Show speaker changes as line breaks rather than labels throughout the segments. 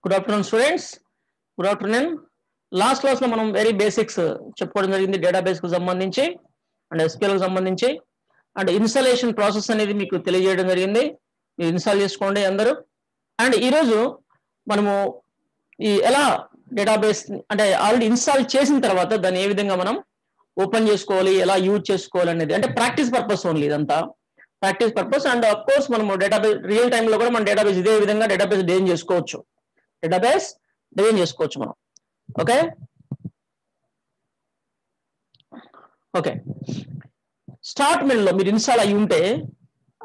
Good afternoon, students. Good afternoon. Last class లో మనం very basics చెప్పుకోవడం జరిగింది డేటాబేస్ కు సంబంధించి అండ్ SQL కు సంబంధించి అండ్ ఇన్స్టాలేషన్ ప్రాసెస్ అనేది మీకు తెలియజేయడం జరిగింది. మీరు ఇన్స్టాల్ చేసుకోండి అందరూ. అండ్ ఈరోజు మనము ఈ ఎలా డేటాబేస్ అంటే ఆల్రెడీ ఇన్స్టాల్ చేసిన తర్వాత దాన్ని ఏ విధంగా మనం ఓపెన్ చేసుకోవాలి, ఎలా యూజ్ చేసుకోవాలి అనేది అంటే ప్రాక్టీస్ పర్పస్ ఓన్లీ, ఇదంతా practice purpose. And of course మనము డేటాబేస్ రియల్ టైంలో కూడా మన డేటాబేస్ ఇదే విధంగా డేటాబేస్ డిజైన్ చేసుకోవచ్చు, డేటాబేస్ డిజైన్ చేసుకోవచ్చు మనం. ఓకే ఓకే స్టార్ట్ మెనూలో మీరు ఇన్స్టాల్ అయ్యి ఉంటే,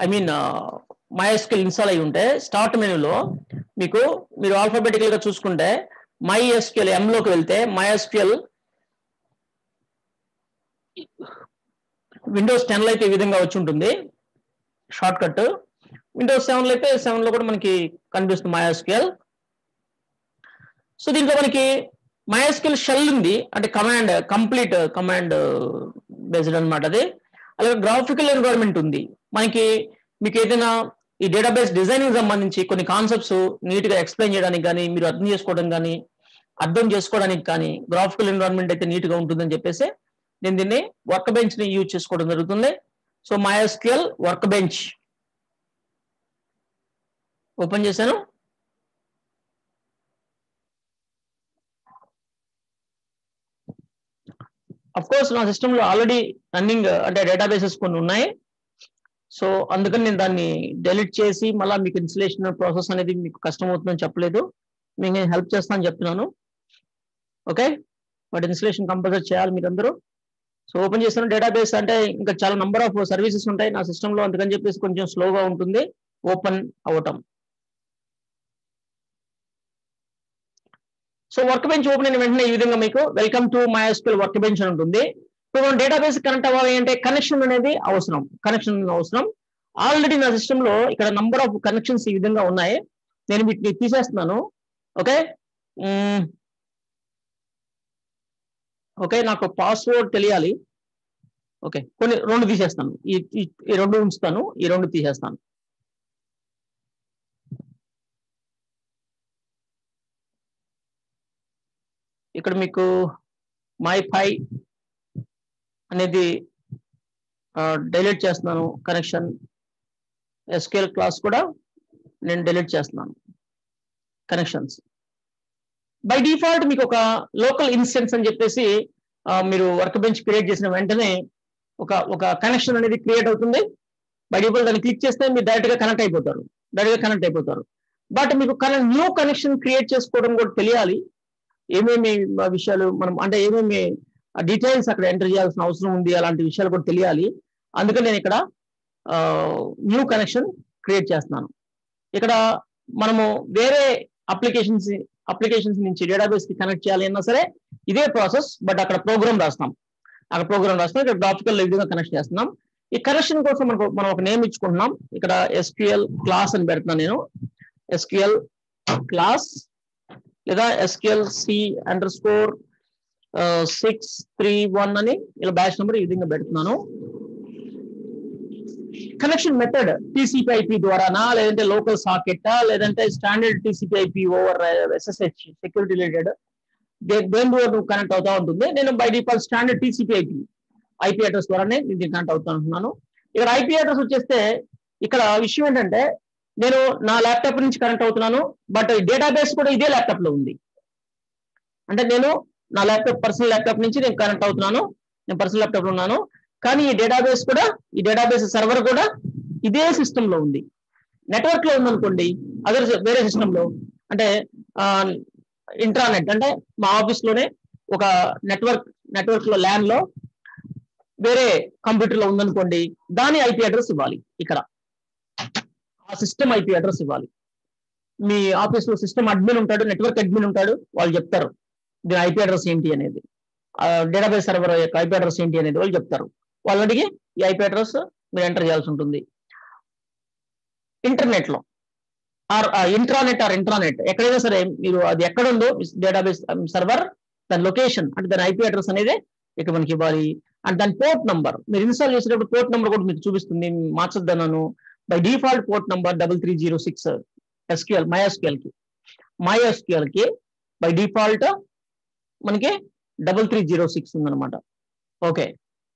ఐ మీన్ MySQL ఇన్స్టాల్ అయ్యి ఉంటే స్టార్ట్ మెనూలో మీరు ఆల్ఫాబెటికల్ గా చూసుకుంటే MySQL లోకి వెళ్తే MySQL విండోస్ 10 లో అయితే ఈ విధంగా వచ్చి ఉంటుంది షార్ట్ కట్. విండోస్ 7 లో అయితే 7 లో కూడా మనకి కనిపిస్తుంది MySQL. సో దీంట్లో మనకి MySQL షెల్ ఉంది, అంటే కమాండ్ కంప్లీట్ కమాండ్ బేస్డ్ అనమాట అది. అలాగే గ్రాఫికల్ ఎన్వైరన్మెంట్ ఉంది. మీకు ఏదైనా ఈ డేటాబేస్ డిజైనింగ్ సంబంధించి కొన్ని కాన్సెప్ట్స్ నీట్ గా ఎక్స్ప్లెయిన్ చేయడానికి కానీ, మీరు అర్థం చేసుకోవడానికి కానీ గ్రాఫికల్ ఎన్వైరన్మెంట్ అయితే నీట్ గా ఉంటుందని చెప్పేసి నేను దీన్ని వర్క్ బెంచ్ ని యూజ్ చేసుకోవడం జరుగుతుంది. So MySQL work bench open చేశాను. అఫ్ కోర్స్ నా సిస్టమ్ లో ఆల్రెడీ రన్నింగ్ అంటే డేటాబేసెస్ కొన్ని ఉన్నాయి. సో అందుకని నేను దాన్ని డెలీట్ చేసి మళ్ళీ మీకు ఇన్స్టలేషన్ ప్రాసెస్ అనేది మీకు కష్టం అవుతుందని చెప్పలేదు, మీకు నేను హెల్ప్ చేస్తానని చెప్తున్నాను. ఓకే, బట్ ఇన్స్టలేషన్ కంపల్సరీ చేయాలి మీరు అందరూ. సో ఓపెన్ చేస్తాను. డేటాబేస్ అంటే ఇంకా చాలా నంబర్ ఆఫ్ సర్వీసెస్ ఉంటాయి నా సిస్టంలో, అందుకని చెప్పేసి కొంచెం స్లోగా ఉంటుంది ఓపెన్ అవ్వటం. సో వర్క్ బెంచ్ ఓపెన్ అయిన వెంటనే ఈ విధంగా మీకు welcome to MySQL work bench అని ఉంటుంది. ఇప్పుడు మనం డేటాబేస్ కనెక్ట్ అవ్వాలి అంటే కనెక్షన్ అనేది అవసరం. ఆల్రెడీ నా సిస్టమ్ లో ఇక్కడ నంబర్ ఆఫ్ కనెక్షన్స్ ఈ విధంగా ఉన్నాయి. నేను వీటిని తీసేస్తున్నాను. ఓకే ఓకే నాకు పాస్వర్డ్ తెలియాలి. ఓకే రెండు తీసేస్తాను, ఈ రెండు ఉంచుతాను, ఈ రెండు తీసేస్తాను. ఇక్కడ మీకు MyPy అనేది డెలీట్ చేస్తున్నాను. కనెక్షన్ SQL క్లాస్ కూడా నేను డెలీట్ చేస్తున్నాను. కనెక్షన్స్ బై డిఫాల్ట్ మీకు ఒక లోకల్ ఇన్స్టెన్స్ అని చెప్పేసి మీరు వర్క్ బెంచ్ క్రియేట్ చేసిన వెంటనే ఒక కనెక్షన్ అనేది క్రియేట్ అవుతుంది. బై డిఫాల్ట్ దాన్ని క్లిక్ చేస్తే మీరు డైరెక్ట్ గా కనెక్ట్ అయిపోతారు. బట్ మీకు న్యూ కనెక్షన్ క్రియేట్ చేసుకోవడం కూడా తెలియాలి. ఏమేమి విషయాలు మనం అంటే ఏమేమి డీటెయిల్స్ అక్కడ ఎంటర్ చేయాల్సిన అవసరం ఉంది, అలాంటి విషయాలు కూడా తెలియాలి. అందుకని నేను ఇక్కడ న్యూ కనెక్షన్ క్రియేట్ చేస్తున్నాను. ఇక్కడ మనము వేరే అప్లికేషన్స్ నుంచి డేటాబేస్ కి కనెక్ట్ చేయాలి అన్నా సరే ఇదే ప్రాసెస్, బట్ అక్కడ ప్రోగ్రామ్ రాస్తాం. ఇక్కడ గ్రాఫికల్ విధంగా కనెక్ట్ చేస్తున్నాం. ఈ కనెక్షన్ కోసం మనం ఒక నేమ్ ఇచ్చుకుంటున్నాం. ఇక్కడ SQL క్లాస్ అని పెడుతున్నాను నేను. SQL క్లాస్ లేదా SQL C_631 అని ఇలా బ్యాచ్ నెంబర్ ఈ విధంగా పెడుతున్నాను. కనెక్షన్ మెథడ్ TCP/IP ద్వారానా, లేదంటే లోకల్ సాకెట్, లేదంటే standard TCP/IP over SSH security related దేని ద్వారా కనెక్ట్ అవుతా ఉంటుంది. నేను by default standard TCP/IP IP address ద్వారానే దీన్ని కనెక్ట్ అవుతా ఉంటున్నాను. ఇక్కడ IP అడ్రస్ వచ్చేస్తే ఇక్కడ విషయం ఏంటంటే నేను నా ల్యాప్టాప్ నుంచి కనెక్ట్ అవుతున్నాను, బట్ డేటాబేస్ కూడా ఇదే ల్యాప్టాప్ లో ఉంది. అంటే నేను నా పర్సనల్ ల్యాప్టాప్ నుంచి నేను కనెక్ట్ అవుతున్నాను, నేను పర్సనల్ ల్యాప్టాప్ లో ఉన్నాను. కానీ ఈ డేటాబేస్ సర్వర్ కూడా ఇదే సిస్టమ్ లో ఉంది. నెట్వర్క్ లో ఉందనుకోండి వేరే సిస్టమ్ లో, అంటే ఇంట్రానెట్ అంటే మా ఆఫీస్ లోనే ఒక నెట్వర్క్ లో ల్యాన్ లో వేరే కంప్యూటర్ లో ఉందనుకోండి, దాని IP అడ్రస్ ఇవ్వాలి. ఇక్కడ ఆ సిస్టమ్ IP అడ్రస్ ఇవ్వాలి. మీ ఆఫీస్ లో సిస్టమ్ అడ్మిన్ ఉంటాడు, నెట్వర్క్ అడ్మిన్ ఉంటాడు, వాళ్ళు చెప్తారు దీని IP అడ్రస్ ఏంటి అనేది, డేటాబేస్ సర్వర్ యొక్క IP అడ్రస్ ఏంటి అనేది వాళ్ళు చెప్తారు. వాళ్ళు అడిగి ఈ IP అడ్రస్ మీరు ఎంటర్ చేయాల్సి ఉంటుంది. ఇంటర్నెట్ లో ఇంట్రానెట్ ఎక్కడైనా సరే మీరు అది ఎక్కడ ఉందో డేటాబేస్ సర్వర్ దాని లొకేషన్ అంటే దాని IP అడ్రస్ అనేది ఇక్కడ మనకి ఇవ్వాలి. అండ్ దాని పోర్ట్ నంబర్ మీరు ఇన్స్టాల్ చేసేటప్పుడు పోర్ట్ నంబర్ కూడా మీకు చూపిస్తుంది, మార్చొద్దన్నాను. By default port number 3306 MySQL కి MySQL కి బై డిఫాల్ట్ మనకి 3306 ఉందన్నమాట. ఓకే,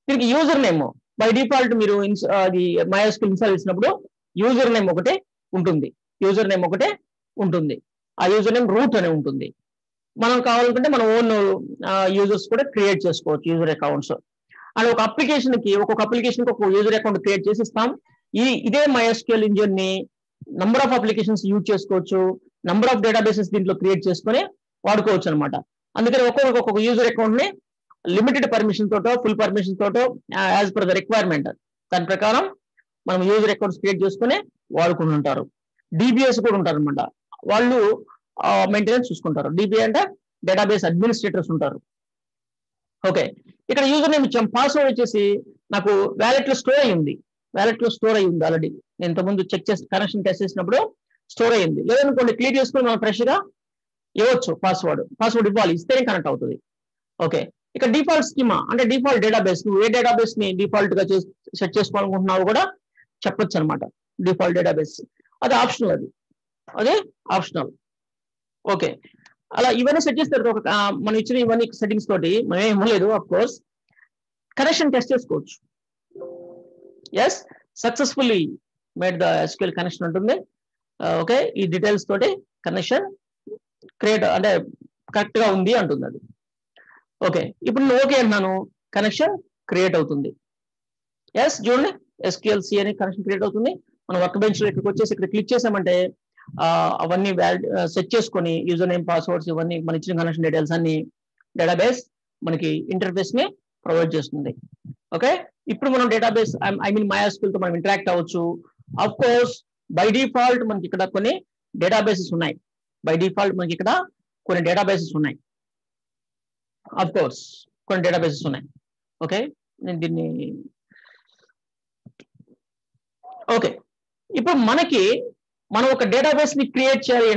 దీనికి యూజర్ నేమ్ బై డిఫాల్ట్ మీరు అది MySQL ఇన్స్టాల్ చేసినప్పుడు యూజర్ నేమ్ ఒకటే ఉంటుంది. ఆ యూజర్ నేమ్ రూట్ అని ఉంటుంది. మనం కావాలనుకుంటే మన ఓన్ యూజర్స్ కూడా క్రియేట్ చేసుకోవచ్చు, యూజర్ అకౌంట్స్. అండ్ ఒక్కొక్క అప్లికేషన్ కి ఒక యూజర్ అకౌంట్ క్రియేట్ చేసి ఇస్తాం. ఇదే MySQL ఇంజిన్ ని నంబర్ ఆఫ్ అప్లికేషన్స్ యూజ్ చేసుకోవచ్చు, నంబర్ ఆఫ్ డేటాబేసెస్ దీంట్లో క్రియేట్ చేసుకొని వాడుకోవచ్చు అనమాట. అందుకని ఒక్కొక్క యూజర్ అకౌంట్ ని లిమిటెడ్ పర్మిషన్ తోటో ఫుల్ పర్మిషన్ తోటో యాజ్ పర్ ద రిక్వైర్మెంట్ దాని ప్రకారం మనం యూజర్ అకౌంట్స్ క్రియేట్ చేసుకుని వాడుకుంటుంటారు. DBAs కూడా ఉంటారు అనమాట, వాళ్ళు మెయింటెనెన్స్ చూసుకుంటారు. DBA అంటే డేటాబేస్ అడ్మినిస్ట్రేటర్స్ ఉంటారు. ఓకే, ఇక్కడ యూజర్ నేమ్ ఇచ్చాం. పాస్వర్డ్ వచ్చేసి నాకు వ్యాలెట్ లో స్టోర్ అయ్యి ఉంది ఆల్రెడీ. నేను ఇంతకుముందు చెక్ చేసి కనెక్షన్ టెస్ట్ చేసినప్పుడు స్టోర్ అయ్యింది. లేదనుకోండి క్లియర్ చేసుకుని మనం ఫ్రెష్ గా ఇవ్వచ్చు. పాస్వర్డ్ ఇవ్వాలి, ఇస్తేనే కనెక్ట్ అవుతుంది. ఓకే, ఇక డిఫాల్ట్ స్కీమా అంటే డిఫాల్ట్ డేటాబేస్, నువ్వు ఏ డేటాబేస్ ని డిఫాల్ట్ గా సెట్ చేసుకోవాలనుకుంటున్నావు కూడా చెప్పొచ్చు అనమాట. డిఫాల్ట్ డేటాబేస్ అది ఆప్షనల్, అదే ఆప్షనల్. ఓకే, అలా ఇవన్నీ సెట్ చేసిన తర్వాత మనం ఇచ్చిన ఇవన్నీ సెట్టింగ్స్ తోటి మనం ఏం లేదు, ఆఫ్ కోర్స్ కనెక్షన్ టెస్ట్ చేసుకోవచ్చు. Yes, successfully made the SQL connection ఉంటుంది. ఓకే, ఈ డీటెయిల్స్ తోటి కనెక్షన్ క్రియేట్ అంటే కరెక్ట్ గా ఉంది అంటుంది అది. ఓకే, ఇప్పుడు నేను ఓకే అన్నాను, కనెక్షన్ క్రియేట్ అవుతుంది. ఎస్, చూడండి SQLC అని కనెక్షన్ క్రియేట్ అవుతుంది. మనం వర్క్ బెంచ్ లో ఇక్కడికి వచ్చేసి ఇక్కడ క్లిక్ చేసామంటే అవన్నీ సెట్ చేసుకొని యూజర్ నేమ్, పాస్వర్డ్స్ ఇవన్నీ మన ఇచ్చిన కనెక్షన్ డీటెయిల్స్ అన్ని డేటాబేస్ మనకి ఇంటర్ఫేస్ ని ప్రొవైడ్ చేస్తుంది. ఓకే, ఇప్పుడు మనం డేటాబేస్ MySQL తో మనం ఇంటరాక్ట్ అవ్వచ్చు. అఫ్ కోర్స్ బై డిఫాల్ట్ మనకి ఇక్కడ కొన్ని డేటాబేసెస్ ఉన్నాయి. అఫ్ కోర్స్ కొన్ని డేటాబేసెస్ ఉన్నాయి. ఓకే, నేను దీన్ని ఓకే, ఇప్పుడు మనం ఒక డేటాబేస్ ని క్రియేట్ చేయాలి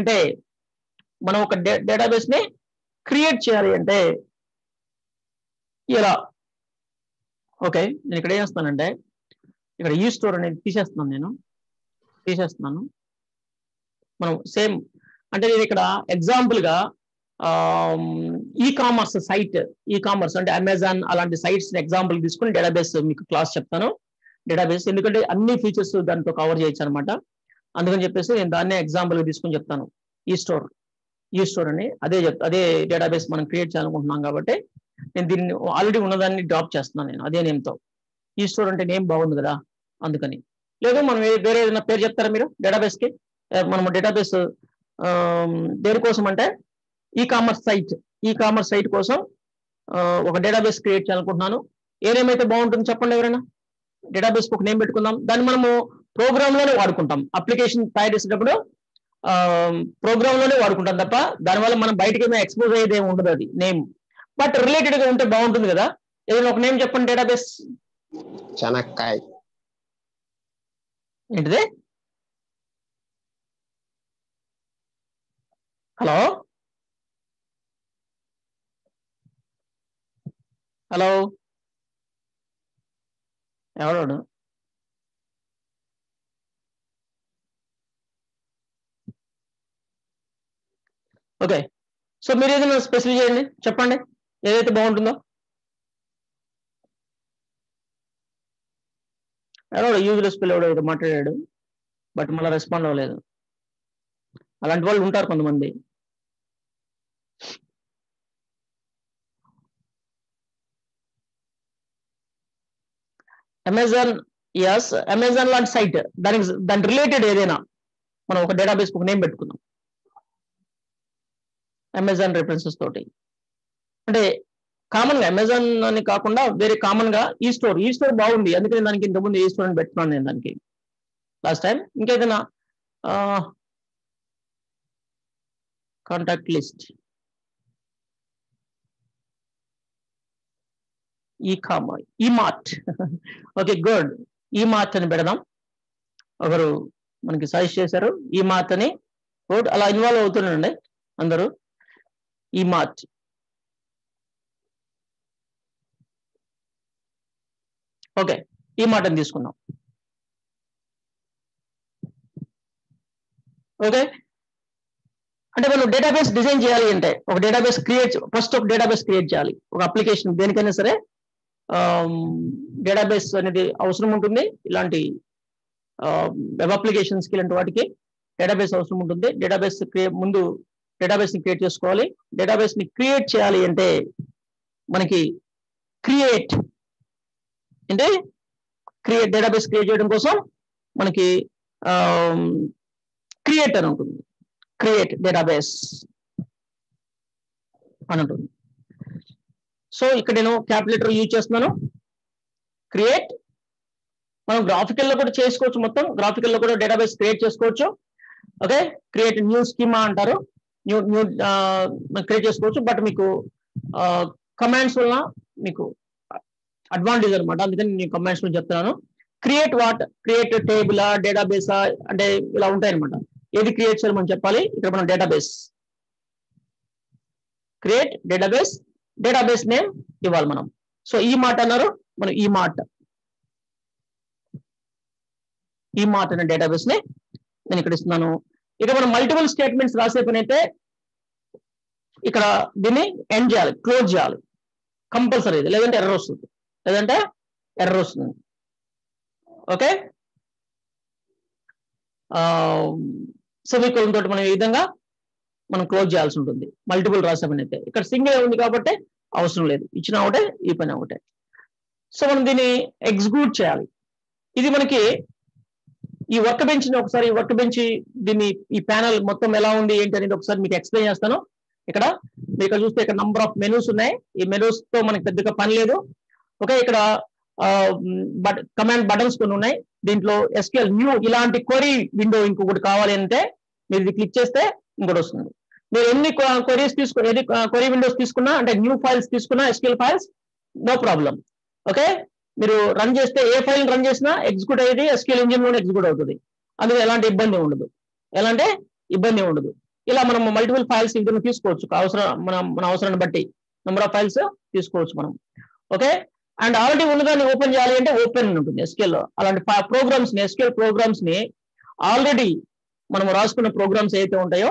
అంటే ఇలా. ఓకే, నేను ఇక్కడ ఏం చేస్తానంటే ఇక్కడ ఈ స్టోర్ అనేది తీసేస్తున్నాను. మనం సేమ్ అంటే నేను ఇక్కడ ఎగ్జాంపుల్ గా ఈ కామర్స్ అంటే అమెజాన్ అలాంటి సైట్స్ ఎగ్జాంపుల్ తీసుకుని డేటాబేస్ మీకు క్లాస్ చెప్తాను. డేటాబేస్ ఎందుకంటే అన్ని ఫీచర్స్ దాంట్లో కవర్ చేయొచ్చు అనమాట. అందుకని చెప్పేసి నేను దాన్నే ఎగ్జాంపుల్ తీసుకుని చెప్తాను. ఈ స్టోర్ అని అదే డేటాబేస్ మనం క్రియేట్ చేయాలనుకుంటున్నాం కాబట్టి నేను దీన్ని ఆల్రెడీ ఉన్నదాన్ని డ్రాప్ చేస్తున్నాను. నేను అదే నేమ్తో. ఈ స్టోర్ అంటే నేమ్ బాగుంది కదా, అందుకని. లేదు మనం వేరే ఏదైనా పేరు చెప్తారా మీరు డేటాబేస్కి? మనం డేటాబేస్ దేనికోసం అంటే ఈ కామర్స్ సైట్ కోసం ఒక డేటాబేస్ క్రియేట్ చేయాలనుకుంటున్నాను. ఏ నేమ్ అయితే బాగుంటుంది చెప్పండి ఎవరైనా. డేటాబేస్ ఒక నేమ్ పెట్టుకుందాం. దాన్ని మనము ప్రోగ్రామ్ లోనే వాడుకుంటాం. అప్లికేషన్ తయారు చేసేటప్పుడు ప్రోగ్రామ్ లోనే వాడుకుంటాం తప్ప దానివల్ల మనం బయటకి ఏమైనా ఎక్స్పోజ్ అయ్యేది ఏమి ఉండదు. అది నేమ్ బట్ రిలేటెడ్ గా ఉంటే బాగుంటుంది కదా. ఏదైనా ఒక నేమ్ చెప్పండి డేటాబేస్.
చెనక్కాయ.
ఏంటిది? హలో ఎవడు? ఓకే, సో మీరు ఏదైనా స్పెసిఫై చేయండి, చెప్పండి ఏదైతే బాగుంటుందో. ఎవడో యూజ్లెస్ పిల్లవాడు ఏదో మాట్లాడాడు బట్ మళ్ళీ రెస్పాండ్ అవ్వలేదు. అలాంటి వాళ్ళు ఉంటారు కొంతమంది. అమెజాన్ లాంటి సైట్ దాని రిలేటెడ్ ఏదైనా మనం ఒక డేటాబేస్ ఒక నేమ్ పెట్టుకుందాం. అమెజాన్ రెఫరెన్సెస్ తోటి అంటే కామన్ గా అమెజాన్ అని కాకుండా వేరే కామన్ గా ఈ స్టోర్ బాగుంది, అందుకని దానికి ఇంతకుముందు ఈ స్టోర్ అని పెట్టుకున్నాను నేను దానికి లాస్ట్ టైం. ఇంకేదైనా కాంటాక్ట్ లిస్ట్, ఈమార్ట్. ఓకే గుడ్, ఈమార్ట్ అని పెడదాం. ఒకరు మనకి సజెస్ట్ చేశారు ఈమార్ట్ అని. గుడ్, అలా ఇన్వాల్వ్ అవుతుండండి అందరూ. ఈమార్ట్. ఓకే, ఈమార్ట్ అని తీసుకున్నాం. ఓకే, అంటే మనం డేటాబేస్ డిజైన్ చేయాలి అంటే ఒక డేటాబేస్ ఫస్ట్ ఒక డేటాబేస్ క్రియేట్ చేయాలి. ఒక అప్లికేషన్ దేనికైనా సరే డేటాబేస్ అనేది అవసరం ఉంటుంది. ఇలాంటి వెబ్ అప్లికేషన్స్కి ఇలాంటి వాటికి డేటాబేస్ అవసరం ఉంటుంది. ముందు డేటాబేస్ ని క్రియేట్ చేసుకోవాలి. డేటాబేస్ ని క్రియేట్ చేయాలి అంటే మనకి క్రియేట్ డేటాబేస్ క్రియేట్ చేయడం కోసం మనకి క్రియేట్ అని ఉంటుంది. క్రియేట్ డేటాబేస్ అని ఉంటుంది. సో ఇక్కడ నేను క్యాపిటల్ యూజ్ చేస్తున్నాను. క్రియేట్ మనం గ్రాఫికల్ లో కూడా చేసుకోవచ్చు. మొత్తం గ్రాఫికల్ లో కూడా డేటాబేస్ క్రియేట్ చేసుకోవచ్చు. ఓకే, క్రియేట్ న్యూ స్కీమా అంటారు. న్యూ క్రియేట్ చేసుకోవచ్చు. బట్ మీకు కమాండ్స్ వల్ల మీకు అడ్వాంటేజ్ అనమాట. అందుకని నేను కమాండ్స్ లో చెప్తున్నాను. క్రియేట్ టేబులా డేటాబేసా అంటే ఇలా ఉంటాయి అనమాట. ఏది క్రియేట్ చేయాలి మనం చెప్పాలి. ఇక్కడ మనం డేటాబేస్ క్రియేట్ డేటాబేస్ నేమ్ ఇవ్వాలి మనం. సో ఈ మాట అన్నారు. మనం ఈ మాట అనే డేటాబేస్ ని నేను ఇక్కడ ఇస్తున్నాను. ఇక్కడ మనం మల్టిపుల్ స్టేట్మెంట్స్ రాసే పని అయితే ఇక్కడ దీన్ని ఎండ్ చేయాలి, క్లోజ్ చేయాలి కంపల్సరీ. లేదంటే ఎర్రర్ వస్తుంది. ఓకే, సెమికోలన్ తోటి మనం ఈ విధంగా మనం క్లోజ్ చేయాల్సి ఉంటుంది మల్టిపుల్ రాసే పని అయితే. ఇక్కడ సింగిల్ ఉంది కాబట్టి అవసరం లేదు. ఇచ్చిన ఒకటే, ఈ పని ఒకటే. సో మనం దీన్ని ఎగ్జిక్యూట్ చేయాలి. ఇది మనకి ఈ వర్క్ బెంచ్ ని ఒకసారి దీన్ని ఈ ప్యానల్ మొత్తం ఎలా ఉంది ఏంటి అనేది ఒకసారి మీకు ఎక్స్ప్లెయిన్ చేస్తాను. ఇక్కడ మీరు చూస్తే ఇక్కడ నంబర్ ఆఫ్ మెనూస్ ఉన్నాయి. ఈ మెనూస్ తో మనకి పెద్దగా పని లేదు. ఓకే, ఇక్కడ కమాండ్ బటన్స్ కొన్ని ఉన్నాయి. దీంట్లో SQL న్యూ ఇలాంటి క్వరీ విండో ఇంకొకటి కావాలి అంటే మీరు ఇది క్లిక్ చేస్తే ఇంకోటి వస్తుంది. మీరు ఎన్ని క్వరీ విండోస్ తీసుకున్నా అంటే న్యూ ఫైల్స్ తీసుకున్నా SQL files no problem. Okay, మీరు రన్ చేస్తే ఏ ఫైల్ రన్ చేసినా ఎగ్జిక్యూట్ అయ్యేది SQL ఇంజిన్ లోనే ఎగ్జిక్యూట్ అవుతుంది. అందులో ఎలాంటి ఇబ్బంది ఉండదు. ఇలా మనం మల్టిపుల్ ఫైల్స్ ఇందులో తీసుకోవచ్చు. మన అవసరాన్ని బట్టి నెంబర్ ఆఫ్ ఫైల్స్ తీసుకోవచ్చు మనం. ఓకే, అండ్ ఆల్రెడీ ఉన్నదాన్ని ఓపెన్ చేయాలి అంటే ఓపెన్ ఉంటుంది SQL లో. అలాంటి SQL ప్రోగ్రామ్స్ ని ఆల్రెడీ మనం రాసుకున్న ప్రోగ్రామ్స్ ఏవైతే ఉంటాయో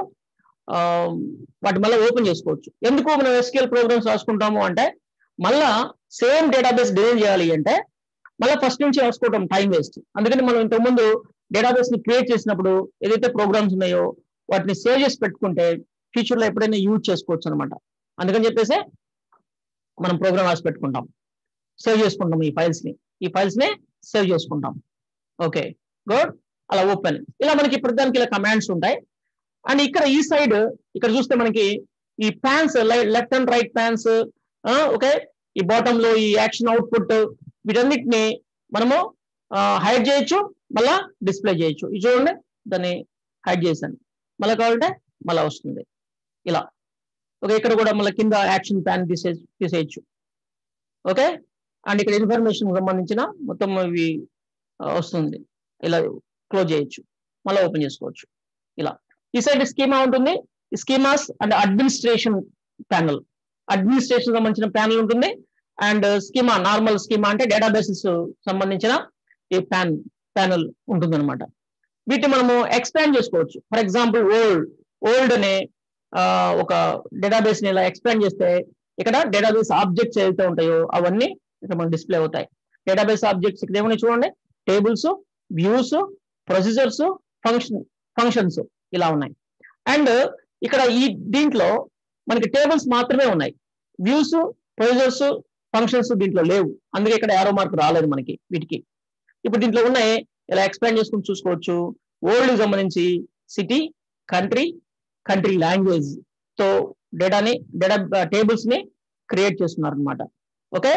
వాటి మళ్ళీ ఓపెన్ చేసుకోవచ్చు. ఎందుకు మనం SQL ప్రోగ్రామ్స్ రాసుకుంటాము అంటే మళ్ళా సేమ్ డేటాబేస్ డిజైన్ చేయాలి అంటే మళ్ళీ ఫస్ట్ నుంచి రాసుకోవడం టైం వేస్ట్. అందుకని మనం ఇంతకుముందు డేటాబేస్ ని క్రియేట్ చేసినప్పుడు ఏదైతే ప్రోగ్రామ్స్ ఉన్నాయో వాటిని సేవ్ చేసి పెట్టుకుంటే ఫ్యూచర్ లో ఎప్పుడైనా యూజ్ చేసుకోవచ్చు అనమాట. అందుకని చెప్పేసి మనం ప్రోగ్రామ్ రాసి పెట్టుకుంటాం, సేవ్ చేసుకుంటాం. ఈ ఫైల్స్ ని సేవ్ చేసుకుంటాం. Okay, good. అలా ఓపెన్ ఇలా మనకి ప్రతిదానికి ఇలా కమాండ్స్ ఉంటాయి. అండ్ ఇక్కడ ఈ సైడ్ ఇక్కడ చూస్తే మనకి ఈ panes left and right panes, okay, ఈ బాటమ్ లో ఈ యాక్షన్ అవుట్పుట్ వీటన్నిటిని మనము హైడ్ చేయొచ్చు, మళ్ళా డిస్ప్లే చేయొచ్చు. ఇది చూడండి, దాన్ని హైడ్ చేశాను. మళ్ళీ కావాలంటే మళ్ళీ వస్తుంది ఇలా. ఓకే, ఇక్కడ కూడా మళ్ళీ కింద యాక్షన్ ప్యాన్ తీసేయచ్చు. ఓకే, అండ్ ఇక్కడ ఇన్ఫర్మేషన్ సంబంధించిన మొత్తం ఇవి వస్తుంది. ఇలా క్లోజ్ చేయొచ్చు, మళ్ళీ ఓపెన్ చేసుకోవచ్చు. ఇలా ఈ సైడ్ స్కీమా ఉంటుంది. స్కీమాస్ అండ్ అడ్మినిస్ట్రేషన్ సంబంధించిన ప్యానల్ ఉంటుంది. అండ్ స్కీమా, నార్మల్ స్కీమా అంటే డేటాబేసెస్ సంబంధించిన ఈ ప్యానల్ ఉంటుంది అనమాట. వీటిని మనము ఎక్స్పాండ్ చేసుకోవచ్చు. ఫర్ ఎగ్జాంపుల్ ఓల్డ్ అనే ఒక డేటాబేస్ ని ఇలా ఎక్స్పాండ్ చేస్తే ఇక్కడ డేటాబేస్ ఆబ్జెక్ట్స్ ఏవైతే ఉంటాయో అవన్నీ ఇక్కడ మనకు డిస్ప్లే అవుతాయి. డేటాబేస్ ఆబ్జెక్ట్స్ ఇక్కడ ఏమైనా చూడండి, టేబుల్స్, వ్యూస్, ప్రొసీజర్స్, ఫంక్షన్స్ ఇలా ఉన్నాయి. అండ్ ఇక్కడ దీంట్లో మనకి టేబుల్స్ మాత్రమే ఉన్నాయి. వ్యూస్, ప్రొసీజర్స్, ఫంక్షన్స్ దీంట్లో లేవు. అందుకే ఇక్కడ యారో మార్క్ రాలేదు మనకి వీటికి. ఇప్పుడు దీంట్లో ఉన్నాయి, ఇలా ఎక్స్పాండ్ చేసుకుని చూసుకోవచ్చు. ఓల్డ్ సంబంధించి సిటీ, కంట్రీ లాంగ్వేజ్ తో టేబుల్స్ ని క్రియేట్ చేస్తున్నారు అనమాట. ఓకే,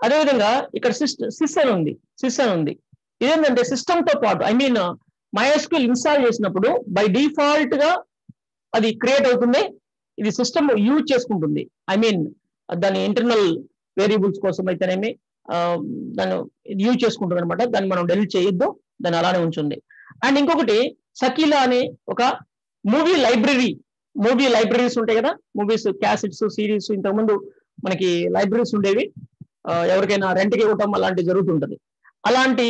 అదేవిధంగా ఇక్కడ సిస్ అని ఉంది. ఇదేంటంటే సిస్టమ్ తో పాటు MySQL ఇన్స్టాల్ చేసినప్పుడు బై డిఫాల్ట్ గా అది క్రియేట్ అవుతుంది. ఇది సిస్టమ్ యూజ్ చేసుకుంటుంది. దాని ఇంటర్నల్ వేరియబుల్స్ కోసం అయితేనేమి దాన్ని యూజ్ చేసుకుంటుంది అనమాట. దాన్ని మనం డెలీట్ చేయొద్దు, దాన్ని అలానే ఉంచుంది. అండ్ ఇంకొకటి సకీలా అనే ఒక మూవీ లైబ్రరీస్ ఉంటాయి కదా, మూవీస్, క్యాసెట్స్, సిరీస్. ఇంతకుముందు మనకి లైబ్రరీస్ ఉండేవి, ఎవరికైనా రెంట్కి ఇవ్వటం అలాంటివి జరుగుతుంటది. అలాంటి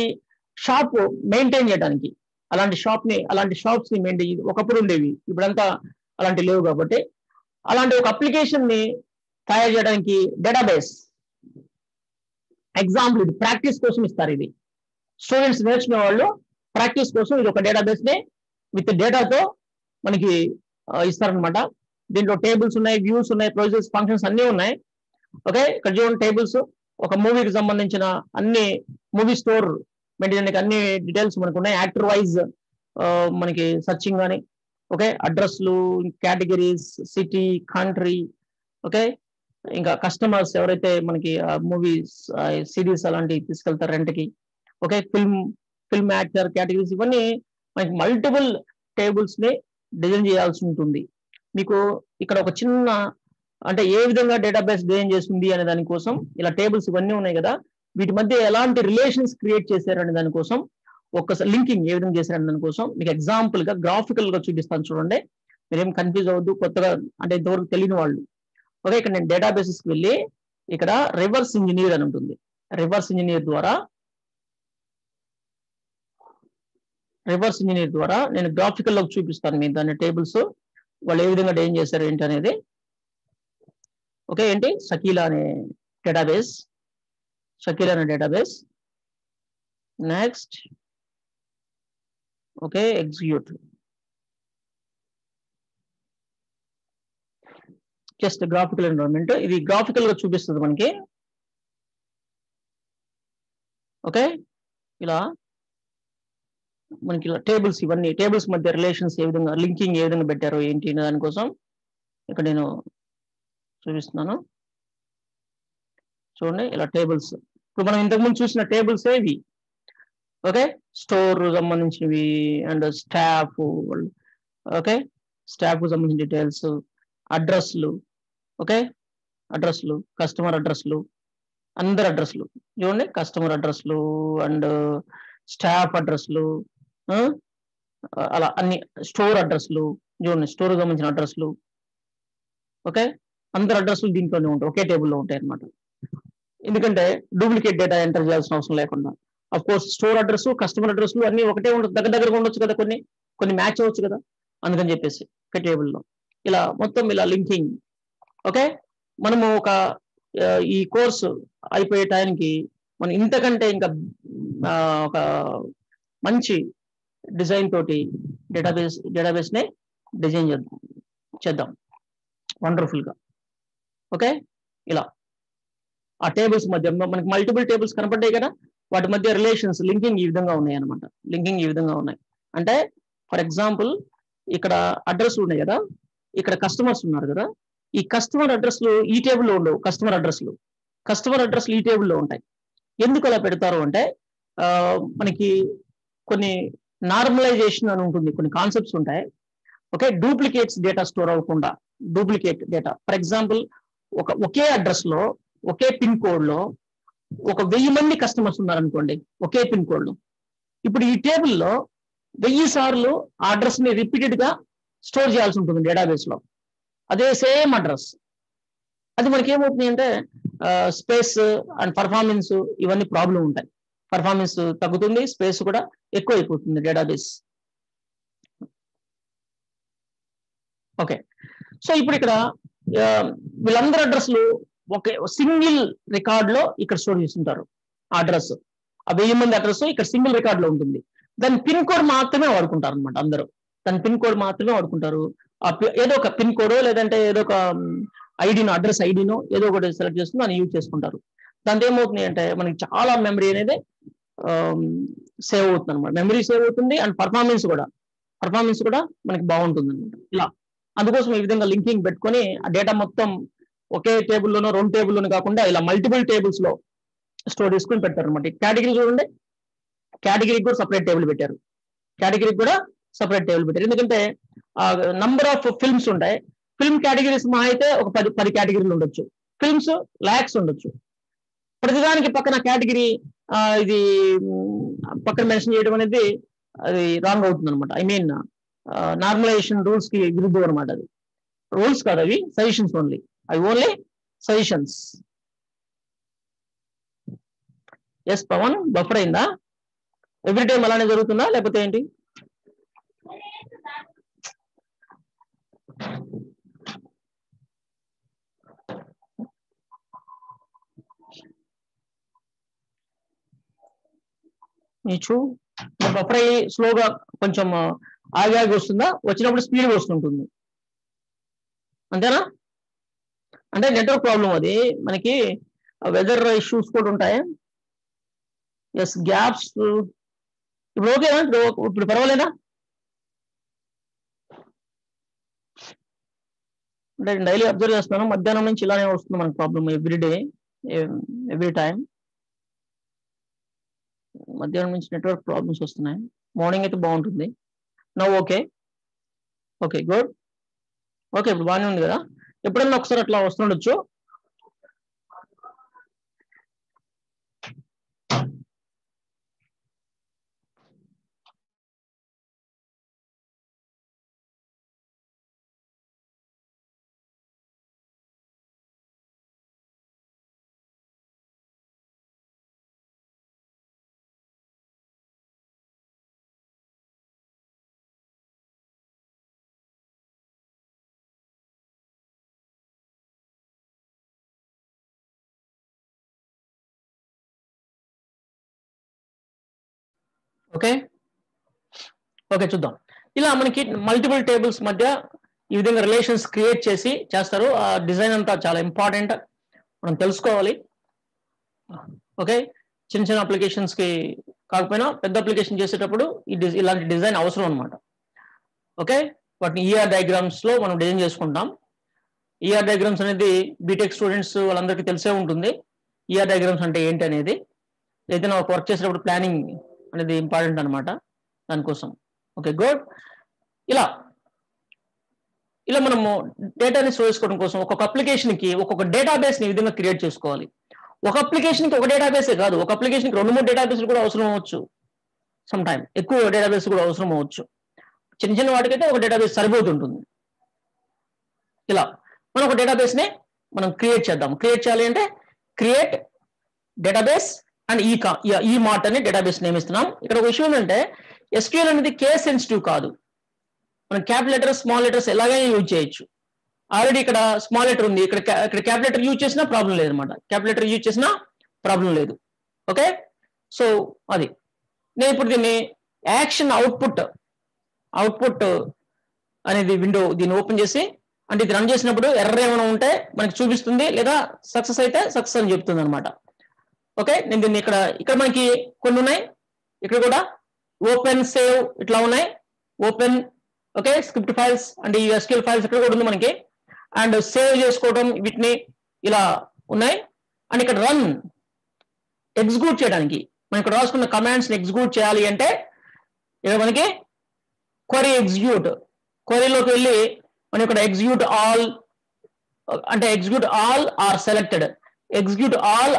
షాప్ మెయింటైన్ చేయడానికి అలాంటి షాప్స్ ని మెయింటైన్, ఒకప్పుడు ఉండేవి, ఇప్పుడంతా అలాంటి లేవు కాబట్టి అలాంటి ఒక అప్లికేషన్ ని తయారు చేయడానికి డేటాబేస్ ఎగ్జాంపుల్ ఇది ప్రాక్టీస్ కోసం ఇస్తారు. ఇది స్టూడెంట్స్ నేర్చుకునే వాళ్ళు ప్రాక్టీస్ కోసం ఇది ఒక డేటాబేస్ ని విత్ డేటాతో మనకి ఇస్తారనమాట. దీంట్లో టేబుల్స్ ఉన్నాయి, వ్యూస్ ఉన్నాయి, ప్రొసీజర్స్, ఫంక్షన్స్ అన్ని ఉన్నాయి. ఓకే, ఇక్కడ చూడండి టేబుల్స్ ఒక మూవీకి సంబంధించిన అన్ని మూవీ స్టోర్ మెయింటైన్ అన్ని డీటెయిల్స్ మనకు ఉన్నాయి. యాక్టర్ వైజ్ మనకి సర్చింగ్ కానీ, ఓకే, అడ్రస్లు, కేటగిరీస్, సిటీ, కంట్రీ, ఓకే, ఇంకా కస్టమర్స్ ఎవరైతే మనకి మూవీస్ సిరీస్ అలాంటివి తీసుకెళ్తారు రెంట్కి, ఓకే, ఫిల్మ్ యాక్టర్ కేటగిరీస్, ఇవన్నీ మనకి మల్టిపుల్ టేబుల్స్ ని డిజైన్ చేయాల్సి ఉంటుంది. మీకు ఇక్కడ ఒక చిన్న అంటే ఏ విధంగా డేటాబేస్ డిజైన్ చేస్తుంది అనే దానికోసం ఇలా టేబుల్స్ ఇవన్నీ ఉన్నాయి కదా, వీటి మధ్య ఎలాంటి రిలేషన్స్ క్రియేట్ చేశారనే దానికోసం ఒక్కసారి లింకింగ్ ఏ విధంగా చేశారనే దానికోసం మీకు ఎగ్జాంపుల్ గా గ్రాఫికల్ గా చూపిస్తాను చూడండి. మీరేం కన్ఫ్యూజ్ అవ్వద్దు కొత్తగా అంటే ఇంతవరకు తెలియని వాళ్ళు. ఓకే, ఇక్కడ నేను డేటాబేసెస్ కి వెళ్ళి ఇక్కడ రివర్స్ ఇంజనీర్ అని ఉంటుంది. రివర్స్ ఇంజనీర్ ద్వారా నేను గ్రాఫికల్ లోకి చూపిస్తాను మీకు దాని టేబుల్స్ వాళ్ళు ఏ విధంగా డిజైన్ చేశారు ఏంటి అనేది. ఓకే, ఏంటి షకీలా అనే database. Next okay, execute. Just graphical environment ఇది గ్రాఫికల్ గా చూపిస్తుంది మనకి. ఓకే, ఇలా మనకి టేబుల్స్ ఇవన్నీ టేబుల్స్ మధ్య రిలేషన్స్ ఏ విధంగా లింకింగ్ ఏ విధంగా పెట్టారో ఏంటి దానికోసం ఇక్కడ నేను చూపిస్తున్నాను. చూడండి ఇలా టేబుల్స్ ఇప్పుడు మనం ఇంతకుముందు చూసిన టేబుల్స్ ఇవి. ఓకే, స్టోర్ సంబంధించినవి అండ్ స్టాఫ్, ఓకే, స్టాఫ్ కు సంబంధించిన డీటెయిల్స్, అడ్రస్లు, ఓకే, అడ్రస్లు, కస్టమర్ అడ్రస్లు, అందరు అడ్రస్లు చూడండి, కస్టమర్ అడ్రస్లు అండ్ స్టాఫ్ అడ్రస్లు, అలా అన్ని స్టోర్ అడ్రస్లు చూడండి, స్టోర్ సంబంధించిన అడ్రస్లు. ఓకే, అందరు అడ్రస్లు దీంట్లోనే ఉంటాయి, ఒకే టేబుల్లో ఉంటాయి అనమాట. ఎందుకంటే డూప్లికేట్ డేటా ఎంటర్ చేయాల్సిన అవసరం లేకుండా. Of course store address, customer అడ్రస్లు అన్ని ఒకటే ఉండదు, దగ్గరగా ఉండొచ్చు కదా, కొన్ని మ్యాచ్ అవ్వచ్చు కదా, అందుకని చెప్పేసి ఒకే టేబుల్లో ఇలా మొత్తం ఇలా లింకింగ్. ఓకే, మనము ఈ కోర్సు అయిపోయే టైంకి మనం ఇంతకంటే ఇంకా ఒక మంచి డిజైన్ తోటి డేటాబేస్ నే డిజైన్ చేద్దాం వండర్ఫుల్ గా. ఓకే, ఇలా ఆ టేబుల్స్ మధ్య మనకి మల్టిపుల్ టేబుల్స్ కనపడ్డాయి కదా, వాటి మధ్య రిలేషన్స్ లింకింగ్ ఈ విధంగా ఉన్నాయి అనమాట. అంటే ఫర్ ఎగ్జాంపుల్ ఇక్కడ అడ్రస్ ఉన్నాయి కదా, ఇక్కడ కస్టమర్స్ ఉన్నారు కదా, ఈ కస్టమర్ అడ్రస్లు ఈ టేబుల్లో ఉండవు. కస్టమర్ అడ్రస్లు ఈ టేబుల్లో ఉంటాయి. ఎందుకు అలా పెడతారు అంటే మనకి కొన్ని నార్మలైజేషన్ అని ఉంటుంది, కొన్ని కాన్సెప్ట్స్ ఉంటాయి. ఓకే, డూప్లికేట్స్ డేటా స్టోర్ అవ్వకుండా, duplicate data for example okay address లో ఒకే పిన్ కోడ్ లో 1000 మంది కస్టమర్స్ ఉన్నారనుకోండి ఒకే పిన్ కోడ్ లో. ఇప్పుడు ఈ టేబుల్లో 1000 సార్లు ఆ అడ్రస్ ని రిపీటెడ్ గా స్టోర్ చేయాల్సి ఉంటుంది డేటాబేస్ లో, అదే సేమ్ అడ్రస్. అది మనకి ఏమవుతుంది అంటే స్పేస్ అండ్ పర్ఫార్మెన్స్ ఇవన్నీ ప్రాబ్లం ఉంటాయి. పర్ఫార్మెన్స్ తగ్గుతుంది, స్పేస్ కూడా ఎక్కువ అయిపోతుంది డేటాబేస్. ఓకే, సో ఇప్పుడు ఇక్కడ వీళ్ళందరి అడ్రస్లు ఒక సింగిల్ రికార్డ్ లో ఇక్కడ స్టోర్ చేస్తుంటారు. ఆ అడ్రస్ ఆ 1000 మంది అడ్రస్ ఇక్కడ సింగిల్ రికార్డ్ లో ఉంటుంది. దాని పిన్ కోడ్ మాత్రమే వాడుకుంటారు అనమాట. అందరూ దాని పిన్ కోడ్ మాత్రమే వాడుకుంటారు. ఏదో ఒక పిన్ కోడో లేదంటే ఏదో ఒక ఐడినో, అడ్రస్ ఐడినో ఏదో ఒకటి సెలెక్ట్ చేసుకుని దాన్ని యూజ్ చేసుకుంటారు. దాంతో ఏమవుతుంది అంటే మనకి చాలా మెమరీ అనేది సేవ్ అవుతుంది అనమాట. మెమరీ సేవ్ అవుతుంది అండ్ పర్ఫార్మెన్స్ కూడా మనకి బాగుంటుంది అనమాట. ఇలా అందుకోసం ఈ విధంగా లింకింగ్ పెట్టుకొని ఆ డేటా మొత్తం ఒకే టేబుల్లోనో 2 టేబుల్లోనూ కాకుండా ఇలా మల్టిపుల్ టేబుల్స్ లో స్టోర్ చేసుకుని పెడతారు అనమాట. కేటగిరీ చూడండి, కేటగిరీకి కూడా సపరేట్ టేబుల్ పెట్టారు. ఎందుకంటే నంబర్ ఆఫ్ ఫిల్మ్స్ ఉంటాయి. ఫిల్మ్ కేటగిరీస్ మా అయితే ఒక 10 కేటగిరీలు ఉండొచ్చు. ఫిల్మ్స్ లాక్స్ ఉండొచ్చు. ప్రతిదానికి పక్కన కేటగిరీ ఇది పక్కన మెన్షన్ చేయడం అనేది అది రాంగ్ అవుతుంది అనమాట. ఐ మీన్ నార్మలైజేషన్ రూల్స్ కి విరుద్ధం అనమాట. అది రూల్స్ కాదు, అవి suggestions only. Suggestions. Yes Pavan, buffer అయిందా? ఎవ్రీ టైం అలానే జరుగుతుందా లేకపోతే ఏంటి? నీచు బఫర్ అయ్యి స్లోగా కొంచెం ఆగి వస్తుందా, వచ్చినప్పుడు స్పీడ్ వస్తుంటుంది, అంతేనా? అంటే నెట్వర్క్ ప్రాబ్లం అది, మనకి వెదర్ ఇష్యూస్ కూడా ఉంటాయి. ఎస్ గ్యాప్స్ ఇప్పుడు ఓకేనా? ఇప్పుడు పర్వాలేదా? అంటే డైలీ అబ్జర్వ్ చేస్తున్నాను, మధ్యాహ్నం నుంచి ఇలానే వస్తుంది మనకు ప్రాబ్లమ్ ఎవ్రీడే, ఎవ్రీ టైం. మధ్యాహ్నం నుంచి నెట్వర్క్ ప్రాబ్లమ్స్ వస్తున్నాయి, మార్నింగ్ అయితే బాగుంటుంది. Now okay, okay good, okay ఇప్పుడు బాగానే ఉంది కదా. ఎప్పుడన్నా ఒకసారి అట్లా వస్తుండొచ్చు. ఓకే ఓకే చూద్దాం. ఇలా మనకి మల్టిపుల్ టేబుల్స్ మధ్య ఈ విధంగా రిలేషన్స్ క్రియేట్ చేస్తారు. ఆ డిజైన్ అంతా చాలా ఇంపార్టెంట్, మనం తెలుసుకోవాలి. ఓకే, చిన్న చిన్న అప్లికేషన్స్ కి కాకపోయినా పెద్ద అప్లికేషన్ చేసేటప్పుడు ఇలాంటి డిజైన్ అవసరం అనమాట. ఓకే, వాటిని ఈఆర్ డయాగ్రామ్స్ లో మనం డిజైన్ చేసుకుంటాం. ఈఆర్ డయాగ్రామ్స్ అనేది బీటెక్ స్టూడెంట్స్ వాళ్ళందరికీ తెలిసే ఉంటుంది. ఈఆర్ డయాగ్రామ్స్ అంటే ఏంటి అనేది, ఏదైనా ఒక వర్క్ చేసేటప్పుడు ప్లానింగ్ అనేది ఇంపార్టెంట్ అనమాట దానికోసం. Okay good. ఇలా మనము డేటాని స్టోర్ చేసుకోవడం కోసం ఒక్కొక్క అప్లికేషన్ కి ఒక్కొక్క డేటాబేస్ ని ఈ విధంగా క్రియేట్ చేసుకోవాలి. ఒక అప్లికేషన్ కి ఒక డేటాబేసే కాదు, ఒక అప్లికేషన్ కి 2-3 డేటాబేస్లు కూడా అవసరం అవ్వచ్చు, సమ్ టైమ్ ఎక్కువ డేటాబేస్ కూడా అవసరం అవ్వచ్చు. చిన్న చిన్న వాటికైతే ఒక డేటాబేస్ సరిపోతుంటుంది. ఇలా మనం ఒక డేటాబేస్ ని మనం క్రియేట్ చేద్దాం. క్రియేట్ చేయాలి అంటే క్రియేట్ డేటాబేస్ అండ్ ఈ మార్ట్ అని డేటాబేస్ నేమ్ ఇస్తున్నాం. ఇక్కడ ఒక విషయం ఏంటంటే ఎస్క్యూఎల్ అనేది కేస్ సెన్సిటివ్ కాదు, మనం క్యాపిటల్ లెటర్స్ స్మాల్ లెటర్స్ ఎలాగైనా యూజ్ చేయొచ్చు. ఆల్రెడీ ఇక్కడ స్మాల్ లెటర్ ఉంది, ఇక్కడ క్యాపిటల్ లెటర్ యూజ్ చేసినా ప్రాబ్లం లేదు అనమాట, క్యాపిటల్ లెటర్ యూజ్ చేసినా ప్రాబ్లం లేదు. ఓకే, సో అది నేను ఇప్పుడు దీన్ని యాక్షన్ అవుట్పుట్ అనేది విండో దీన్ని ఓపెన్ చేసి, అంటే ఇది రన్ చేసినప్పుడు ఎర్రర్ ఏమైనా ఉంటే మనకి చూపిస్తుంది, లేదా సక్సెస్ అయితే సక్సెస్ అని చెప్తుంది అనమాట. ఓకే, నేను దీన్ని ఇక్కడ మనకి కొన్ని ఉన్నాయి, ఇక్కడ కూడా ఓపెన్ సేవ్ ఇట్లా ఉన్నాయి, open okay script files and ఈ ఎస్క్యూఎల్ ఫైల్స్ ఇక్కడ కూడా ఉంది మనకి, అండ్ సేవ్ చేసుకోవడం వీటిని ఇలా ఉన్నాయి. అండ్ ఇక్కడ రన్ ఎగ్జిక్యూట్ చేయడానికి మనం ఇక్కడ రాసుకున్న కమాండ్స్ ని ఎగ్జిక్యూట్ చేయాలి అంటే ఇక్కడ మనకి క్వరీ ఎగ్జిక్యూట్, క్వరీలోకి వెళ్ళి మనం ఇక్కడ ఎగ్జిక్యూట్ ఆల్ అంటే execute all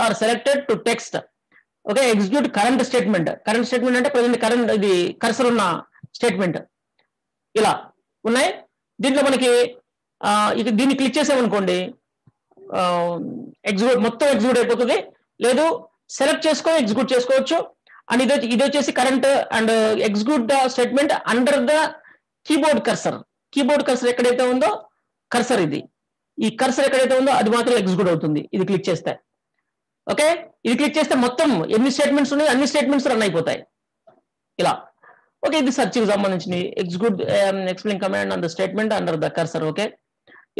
or selected to text. Okay, execute current statement అంటే కరెంట్ ఇది కర్సర్ ఉన్న స్టేట్మెంట్ ఇలా ఉన్నాయి. దీంట్లో మనకి దీన్ని క్లిక్ చేసామనుకోండి మొత్తం ఎగ్జిక్యూట్ అయిపోతుంది, లేదు సెలెక్ట్ చేసుకొని ఎగ్జిక్యూట్ చేసుకోవచ్చు. అండ్ ఇది వచ్చేసి current and execute the statement under the keyboard cursor ఎక్కడైతే ఉందో కర్సర్, ఈ కర్సర్ ఎక్కడైతే ఉందో అది మాత్రం ఎగ్జిక్యూట్ అవుతుంది ఇది క్లిక్ చేస్తే. ఓకే, ఇది క్లిక్ చేస్తే మొత్తం ఎన్ని స్టేట్మెంట్స్ ఉన్నాయి అన్ని స్టేట్మెంట్స్ రన్ అయిపోతాయి ఇలా. ఓకే, ఇది సెర్చ్ కి సంబంధించి execute explain command on the statement under the cursor. Okay,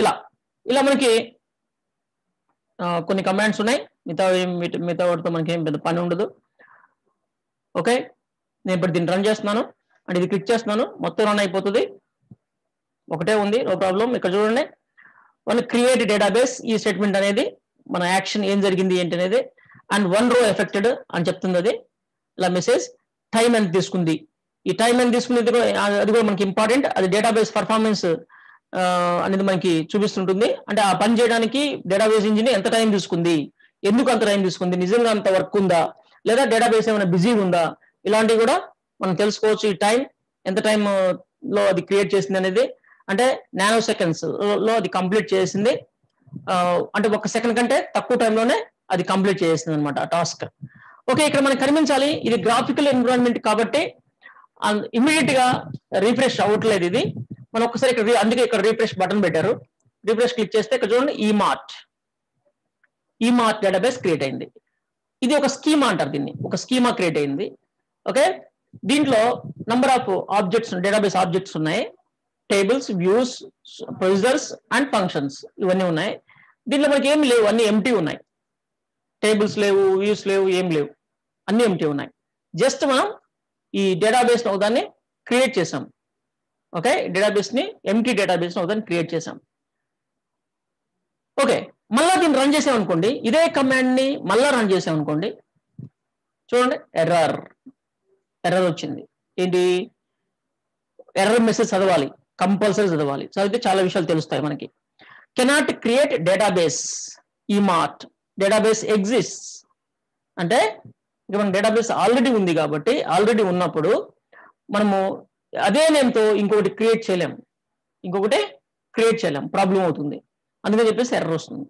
ఇలా మనకి కొన్ని కమాండ్స్ ఉన్నాయి, మిగతా వాటితో మనకి ఏం పెద్ద పని ఉండదు. ఓకే, నేను ఇప్పుడు దీన్ని రన్ చేస్తున్నాను అండ్ ఇది క్లిక్ చేస్తున్నాను, మొత్తం రన్ అయిపోతుంది, ఒకటే ఉంది, నో ప్రాబ్లం. ఇక్కడ చూడండి వన్ క్రియేట్ డేటాబేస్, ఈ స్టేట్మెంట్ అనేది మన యాక్షన్ ఏం జరిగింది ఏంటి అనేది, అండ్ 1 row ఎఫెక్టెడ్ అని చెప్తుంది అది. ఇలా మెసేజ్ టైం ఎంత తీసుకుంది, ఈ టైం ఎంత తీసుకునేది అది కూడా మనకి ఇంపార్టెంట్, అది డేటాబేస్ పర్ఫార్మెన్స్ అనేది మనకి చూపిస్తుంటుంది. అంటే ఆ పని చేయడానికి డేటాబేస్ ఇంజిన్ ఎంత టైం తీసుకుంది, ఎందుకు అంత టైం తీసుకుంది, నిజంగా అంత వర్క్ ఉందా, లేదా డేటాబేస్ ఏమైనా బిజీగా ఉందా, ఇలాంటివి కూడా మనం తెలుసుకోవచ్చు. ఈ టైం ఎంత టైం లో అది క్రియేట్ చేసింది అనేది, అంటే నానో సెకండ్స్ లో అది కంప్లీట్ చేసింది, అంటే 1 సెకండ్ కంటే తక్కువ టైంలోనే అది కంప్లీట్ చేసింది అనమాట ఆ టాస్క్. ఓకే, ఇక్కడ మనకి కనిపించాలి ఇది గ్రాఫికల్ ఎన్విరాన్మెంట్ కాబట్టి ఇమీడియట్ గా రిఫ్రెష్ అవ్వట్లేదు ఇది. మనం ఒక్కసారి ఇక్కడ అందుకే ఇక్కడ రిఫ్రెష్ బటన్ పెట్టారు, రిఫ్రెష్ క్లిక్ చేస్తే ఇక్కడ చూడండి ఈ మార్ట్ డేటాబేస్ క్రియేట్ అయింది. ఇది ఒక స్కీమా అంటారు, దీన్ని ఒక స్కీమా క్రియేట్ అయింది. ఓకే, దీంట్లో number of objects database objects ఉన్నాయి, tables, views, procedures and functions ఇవన్నీ ఉన్నాయి. దీంట్లో మనకి ఏం లేవు, అన్ని ఎంటీ ఉన్నాయి. టేబుల్స్ లేవు, వ్యూస్ లేవు, ఏం లేవు, అన్ని ఎంటీ ఉన్నాయి. జస్ట్ మనం ఈ డేటాబేస్ ఒకదాన్ని క్రియేట్ చేసాం. ఓకే, డేటాబేస్ ని ఎంటీ డేటాబేస్ ఒకదాన్ని క్రియేట్ చేసాం. ఓకే, మళ్ళా దీన్ని రన్ చేసాం అనుకోండి, ఇదే కమాండ్ ని మళ్ళా రన్ చేసాం అనుకోండి, చూడండి ఎర్రర్ వచ్చింది. ఏంటి ఎర్రర్ మెసేజ్ చదవాలి, కంపల్సరీ చదవాలి. చదివితే చాలా విషయాలు తెలుస్తాయి మనకి. Cannot create database emart, database exists అంటే ఇక మన డేటాబేస్ ఆల్రెడీ ఉంది కాబట్టి, ఆల్రెడీ ఉన్నప్పుడు మనము అదే నేమ్తో ఇంకొకటి క్రియేట్ చేయలేము, ప్రాబ్లం అవుతుంది. అందుకని చెప్పేసి ఎర్రర్ వస్తుంది.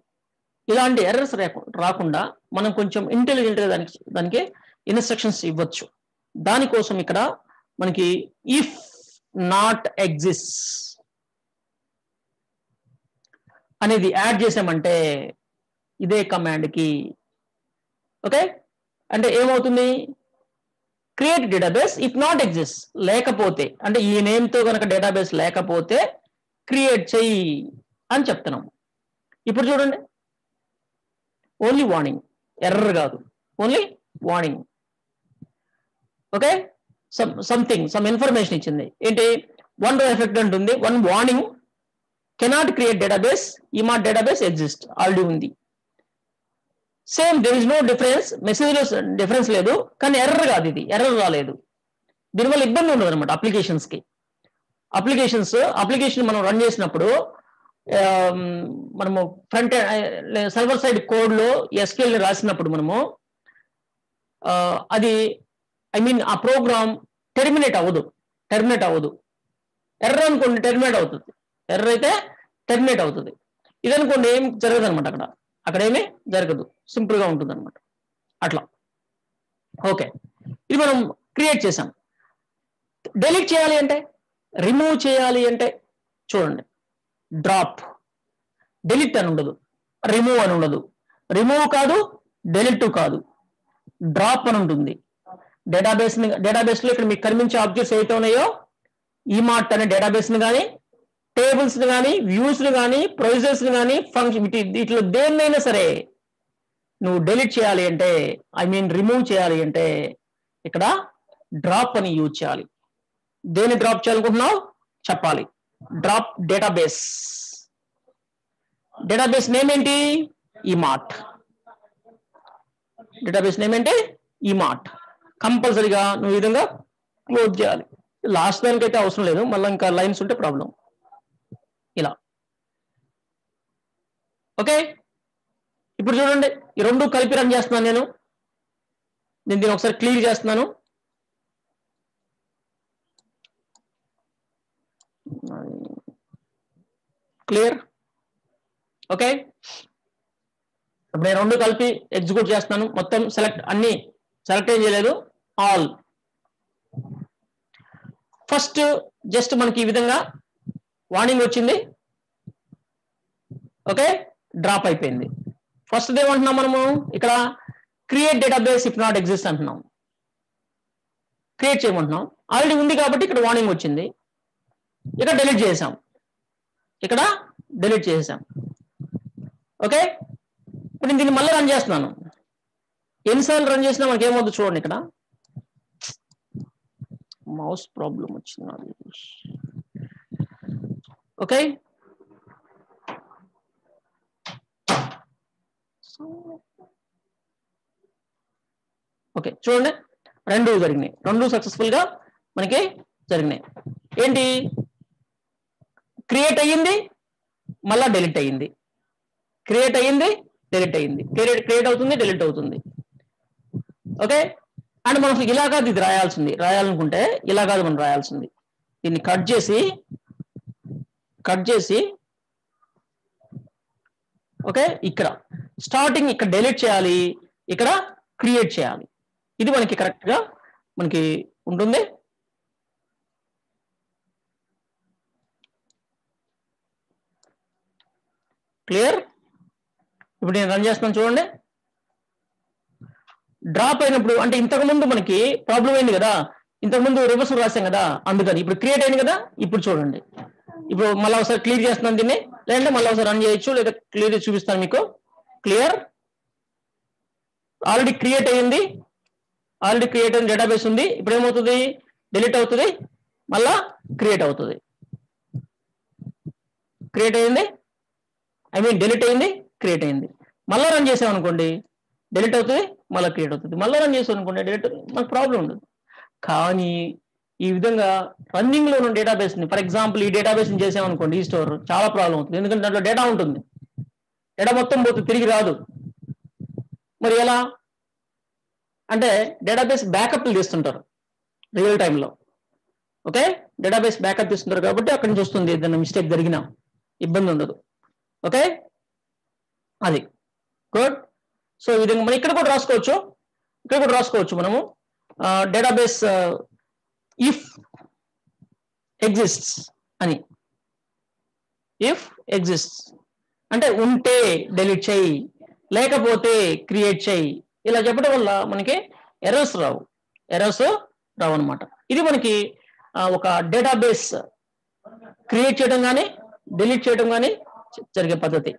ఇలాంటి ఎర్రర్స్ రాకుండా మనం కొంచెం ఇంటెలిజెంట్గా దానికి ఇన్స్ట్రక్షన్స్ ఇవ్వచ్చు. దానికోసం ఇక్కడ మనకి ఇఫ్ నాట్ ఎగ్జిస్ట్ అనేది యాడ్ చేసామంటే ఇదే కమాండ్ కి, ఓకే, అంటే ఏమవుతుంది, create database if not exist, లేకపోతే అంటే ఈ నేమ్తో కనుక డేటాబేస్ లేకపోతే క్రియేట్ చెయ్యి అని చెప్తున్నాం. ఇప్పుడు చూడండి, ఓన్లీ వార్నింగ్, ఎర్రర్ కాదు, only warning. Okay, some information ఇచ్చింది. ఏంటి, వన్ రో ఎఫెక్ట్ ఉంటుంది, one warning, cannot create database emart database exist already ఉంది. Same there is no difference, message లో డిఫరెన్స్ లేదు, కానీ ఎర్రర్ కాదు, ఇది ఎర్రర్ రాలేదు. దీనివల్ల ఇబ్బంది ఉండదు అనమాట అప్లికేషన్ మనం రన్ చేసినప్పుడు మనము ఫ్రంట్ సర్వర్ సైడ్ కోడ్ లో ఎస్క్యూఎల్ ని రాసినప్పుడు మనము అది ఆ ప్రోగ్రామ్ టెర్మినేట్ అవ్వదు. ఎర్రర్ అనుకోండి టెర్మినేట్ అవుతుంది, ఎర్రర్ అయితే టెర్మినేట్ అవుతుంది. ఇదనుకోండి ఏం జరగదు అనమాట, అక్కడ ఏమీ జరగదు, సింపుల్ గా ఉంటుంది అనమాట. అట్లా ఓకే, ఇది మనం క్రియేట్ చేసాం. డెలీట్ చేయాలి అంటే, రిమూవ్ చేయాలి అంటే చూడండి, డ్రాప్, డెలీట్ అని ఉండదు, రిమూవ్ అని ఉండదు. రిమూవ్ కాదు, డెలీట్ కాదు, డ్రాప్ అని ఉంటుంది. డేటాబేస్ లో ఇక్కడ మీకు కనిపించే ఆబ్జెక్ట్స్ ఏవైతే ఉన్నాయో, ఈమార్ట్ అనే డేటాబేస్ ని కానీ, టేబుల్స్ ని కానీ, వ్యూస్ ని కానీ, ప్రొసీజర్స్ ని కానీ, ఫంక్షన్ వీటిలో దేన్నైనా సరే నువ్వు డెలీట్ చేయాలి అంటే, రిమూవ్ చేయాలి అంటే ఇక్కడ డ్రాప్ అని యూజ్ చేయాలి. దేన్ని డ్రాప్ చేయాలనుకుంటున్నావు చెప్పాలి. డ్రాప్ డేటాబేస్ నేమ్ ఏంటి, ఈమార్ట్. డేటాబేస్ నేమ్ ఏంటి, ఈమార్ట్. కంపల్సరీగా నువ్వు ఈ విధంగా క్లోజ్ చేయాలి. లాస్ట్ దానికైతే అవసరం లేదు, మళ్ళీ ఇంకా లైన్స్ ఉంటే ప్రాబ్లం. ఇలా ఓకే, ఇప్పుడు చూడండి, ఈ రెండు కలిపి రన్ చేస్తున్నాను నేను దీన్ని ఒకసారి క్లియర్ చేస్తున్నాను. Clear, okay. ఇప్పుడు నేను రెండు కలిపి ఎగ్జిక్యూట్ చేస్తున్నాను. మొత్తం అన్ని సెలెక్ట్ ఏం చేయలేదు, ఆల్. ఫస్ట్ జస్ట్ మనకి ఈ విధంగా వార్నింగ్ వచ్చింది, ఓకే, డ్రాప్ అయిపోయింది. ఫస్ట్ ఏమంటున్నాం మనము ఇక్కడ, create database if not exist అంటున్నాం, క్రియేట్ చేయమంటున్నాం. ఆల్రెడీ ఉంది కాబట్టి ఇక్కడ వార్నింగ్ వచ్చింది, ఇక్కడ డెలీట్ చేసాం, ఓకే. ఇప్పుడు నేను దీన్ని మళ్ళీ రన్ చేస్తున్నాను. ఎన్నిసార్లు రన్ చేసినా మనకి ఏమవుతుంది చూడండి, ఇక్కడ మౌస్ ప్రాబ్లం వచ్చింది. ఓకే, ఓకే చూడండి, రెండు జరిగినాయి, రెండు సక్సెస్ఫుల్ గా మనకి జరిగినాయి. ఏంటి, క్రియేట్ అయ్యింది, మళ్ళా డెలీట్ అయ్యింది, క్రియేట్ అవుతుంది, డెలీట్ అవుతుంది. ఓకే, అండ్ మనం ఇలా కాదు ఇది రాయాలనుకుంటే ఇలా కాదు మనం రాయాల్సింది. దీన్ని కట్ చేసి ఓకే, ఇక్కడ స్టార్టింగ్ ఇక్కడ డెలీట్ చేయాలి, ఇక్కడ క్రియేట్ చేయాలి. ఇది మనకి కరెక్ట్ గా మనకి ఉంటుంది. క్లియర్, ఇప్పుడు నేను రన్ చేస్తున్నాను చూడండి. డ్రాప్ అయినప్పుడు అంటే ఇంతకుముందు మనకి ప్రాబ్లం అయింది కదా, ఇంతకుముందు రివర్స్ రాసాం కదా, అందుకని ఇప్పుడు క్రియేట్ అయింది కదా. ఇప్పుడు చూడండి, ఇప్పుడు మళ్ళీ ఒకసారి క్లియర్ చేస్తున్నాను దీన్ని, లేదంటే మళ్ళీ ఒకసారి రన్ చేయొచ్చు, లేదా క్లియర్ చూపిస్తాను మీకు. క్లియర్, ఆల్రెడీ క్రియేట్ అయ్యింది, ఆల్రెడీ క్రియేట్ అయిన డేటాబేస్ ఉంది. ఇప్పుడు ఏమవుతుంది, డిలీట్ అవుతుంది, మళ్ళా క్రియేట్ అవుతుంది. క్రియేట్ అయ్యింది, ఐ మీన్ డిలీట్ అయింది, క్రియేట్ అయింది. మళ్ళీ రన్ చేసాం అనుకోండి, డిలీట్ అవుతుంది, మళ్ళీ క్రియేట్ అవుతుంది. మళ్ళీ రన్ చేసాం అనుకోండి, డిలీట్, మనకు ప్రాబ్లం ఉండదు. కానీ ఈ విధంగా రన్నింగ్ లో ఉన్న డేటాబేస్ ని, ఫర్ ఎగ్జాంపుల్ ఈ డేటాబేస్ ని చేసామనుకోండి, ఈ స్టోర్ చాలా ప్రాబ్లం అవుతుంది. ఎందుకంటే దాంట్లో డేటా ఉంటుంది, డేటా మొత్తం పోతుంది, తిరిగి రాదు. మరి ఎలా అంటే డేటాబేస్ బ్యాకప్లు తీస్తుంటారు రియల్ టైంలో. ఓకే, డేటాబేస్ బ్యాకప్ తీస్తుంటారు కాబట్టి అక్కడి నుంచి వస్తుంది, ఏదైనా మిస్టేక్ జరిగినా ఇబ్బంది ఉండదు. ఓకే, అది గుడ్. సో ఈ విధంగా మనం ఇక్కడ కూడా రాసుకోవచ్చు, మనము డేటాబేస్ ఇఫ్ ఎగ్జిస్ట్స్ అని. ఇఫ్ ఎగ్జిస్ట్స్ అంటే ఉంటే డిలీట్ చేయి, లేకపోతే క్రియేట్ చేయి. ఇలా చెప్పడం వల్ల మనకి ఎర్రర్స్ రావు అనమాట. ఇది మనకి ఒక డేటాబేస్ క్రియేట్ చేయడం కానీ డిలీట్ చేయడం కానీ జరిగే పద్ధతి.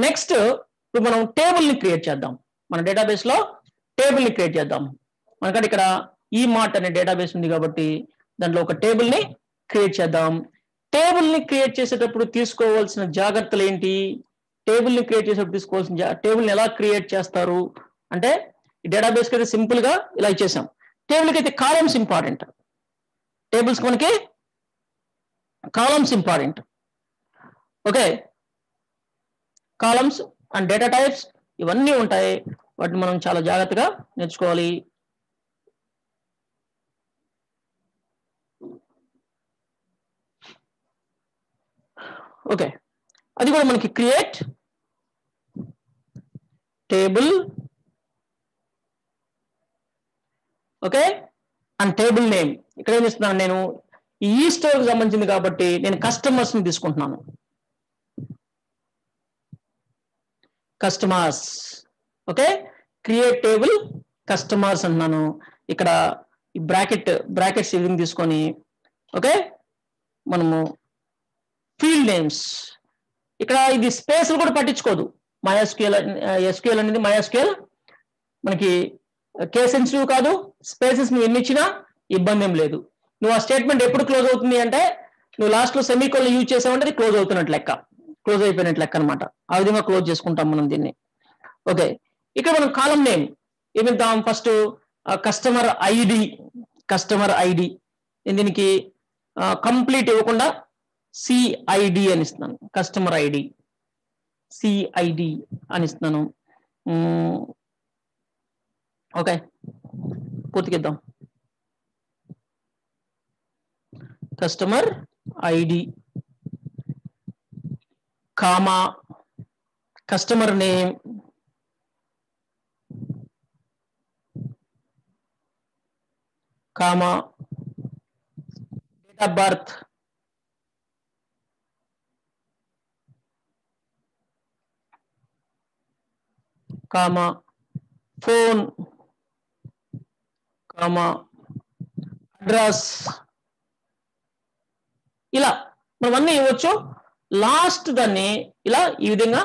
నెక్స్ట్ ఇప్పుడు మనం టేబుల్ ని క్రియేట్ చేద్దాం. మన డేటాబేస్ లో టేబుల్ ని క్రియేట్ చేద్దాం. మనకంటే ఇక్కడ ఈ మార్ట్ అనే డేటాబేస్ ఉంది కాబట్టి దాంట్లో ఒక టేబుల్ ని క్రియేట్ చేద్దాం. టేబుల్ ని క్రియేట్ చేసేటప్పుడు తీసుకోవాల్సిన జాగ్రత్తలు ఏంటి, టేబుల్ ని క్రియేట్ చేసేటప్పుడు తీసుకోవాల్సిన టేబుల్ ని ఎలా క్రియేట్ చేస్తారు అంటే, ఈ డేటాబేస్ కి అయితే సింపుల్ గా ఇలా ఇచ్చేసాం. టేబుల్ కి అయితే కాలమ్స్ ఇంపార్టెంట్, టేబుల్స్ కి మనకి columns important. Okay, columns and data types ఇవన్నీ ఉంటాయి, వాటిని మనం చాలా జాగ్రత్తగా నేర్చుకోవాలి. ఓకే, అది కూడా మనకి create table. Okay, and table name ఇక్కడ ఏం ఇస్తున్నాను, నేను ఈ స్టోర్ కి సంబంధించింది కాబట్టి నేను కస్టమర్స్ ని తీసుకుంటున్నాను. Customers. Okay, create table customers అంటున్నాను. ఇక్కడ ఈ బ్రాకెట్స్ ఈ విధంగా తీసుకొని, ఓకే, మనము ఫీల్డ్ నేమ్స్, ఇక్కడ ఇది స్పేస్ కూడా పట్టించుకోదు. ఎస్క్యూఎల్ అనేది MySQL మనకి కేస్ సెన్సిటివ్ కాదు, స్పేసెస్ నువ్వు ఎన్ని ఇచ్చినా ఇబ్బంది ఏం లేదు. నువ్వు ఆ స్టేట్మెంట్ ఎప్పుడు క్లోజ్ అవుతుంది అంటే, నువ్వు లాస్ట్ లో సెమీకోలన్ యూజ్ చేసావంటే అది క్లోజ్ అవుతున్నట్లు లెక్క, క్లోజ్ అయిపోయినట్లు లెక్క అనమాట. ఆ విధంగా క్లోజ్ చేసుకుంటాం మనం దీన్ని. ఓకే, ఇక్కడ మనం కాలం నేమ్ ఏమిద్దాం, ఫస్ట్ కస్టమర్ ఐడి. దీనికి కంప్లీట్ ఇవ్వకుండా సిఐడి అని ఇస్తున్నాను, కస్టమర్ ఐడి సిఐడి అని ఇస్తున్నాను. ఓకే, పూర్తికిద్దాం. Customer ID comma customer name comma date of birth comma phone comma address. ఇలా మనం అన్నీ ఇవ్వచ్చు. లాస్ట్ దాన్ని ఇలా ఈ విధంగా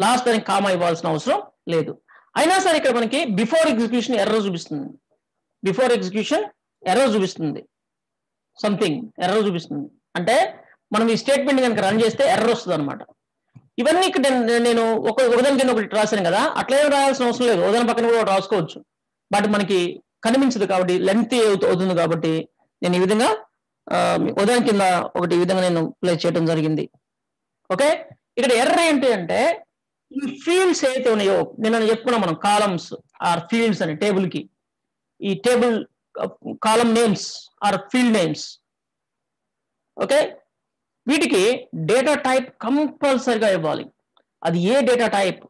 లాస్ట్ దానికి కామా ఇవ్వాల్సిన అవసరం లేదు. అయినా సరే ఇక్కడ మనకి బిఫోర్ ఎగ్జిక్యూషన్ ఎర్రర్ చూపిస్తుంది, సంథింగ్ ఎర్రర్ చూపిస్తుంది. అంటే మనం ఈ స్టేట్మెంట్ కనుక రన్ చేస్తే ఎర్రర్ వస్తుంది అనమాట. ఇవన్నీ ఇక్కడ నేను ఒకదాని కింద ఒకటి రాశాను కదా, అట్లే రాయాల్సిన అవసరం లేదు, ఒకదాని పక్కన కూడా రాసుకోవచ్చు. బట్ మనకి కనిపించదు కాబట్టి, లెంత్ అవుతుంది కాబట్టి నేను ఈ విధంగా ఉదాహరణ కింద ఒకటి ఈ విధంగా నేను ప్లేస్ చేయడం జరిగింది. ఓకే, ఇక్కడ ఎర్రర్ ఏంటి అంటే, ఈ ఫీల్డ్స్ ఏదైతే ఉన్నాయో నేను చెప్పుకున్నాం మనం, కాలమ్స్ ఆర్ ఫీల్డ్స్ అని టేబుల్ కి, ఈ table column names or field names. Okay, వీటికి డేటా టైప్ కంపల్సరిగా ఇవ్వాలి. అది ఏ డేటా టైప్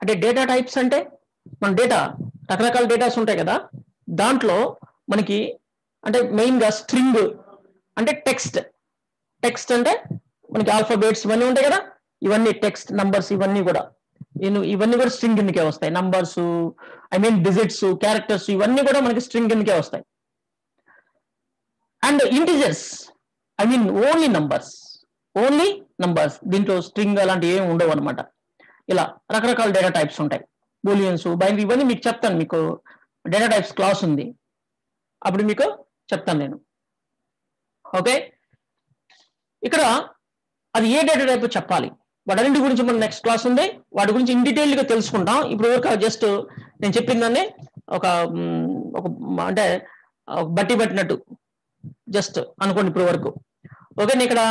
అంటే, డేటా టైప్స్ అంటే మన డేటా రకరకాల డేటాస్ ఉంటాయి కదా, దాంట్లో మనకి అంటే మెయిన్గా స్ట్రింగ్ అంటే టెక్స్ట్ అంటే మనకి ఆల్ఫాబెట్స్ ఇవన్నీ ఉంటాయి కదా, ఇవన్నీ టెక్స్ట్ నంబర్స్ ఇవన్నీ కూడా ఇవన్నీ కూడా స్ట్రింగ్ కిందకే వస్తాయి. Numbers, I mean digits, characters, ఇవన్నీ కూడా మనకి స్ట్రింగ్ కిందకే వస్తాయి. And integers, I mean only numbers, దీంట్లో స్ట్రింగ్ అలాంటివి ఏమి ఉండవు అనమాట. ఇలా రకరకాల డేటా టైప్స్ ఉంటాయి. బూలియన్స్, బైనరీ, ఇవన్నీ మీకు చెప్తాను. మీకు డేటా టైప్స్ క్లాస్ ఉంది, అప్పుడు మీకు చెప్తాను నేను. ఓకే, ఇక్కడ అది ఏ డేటా టైప్ చెప్పాలి, వాటన్నింటి గురించి మన నెక్స్ట్ క్లాస్ ఉంది, వాటి గురించి ఇన్ డీటెయిల్ గా తెలుసుకుంటాం. ఇప్పుడు జస్ట్ నేను చెప్పిన దాన్ని ఒక అంటే బట్టి పట్టినట్టు జస్ట్ అనుకోండి ఇప్పుడు వరకు. ఓకే, నేను ఇక్కడ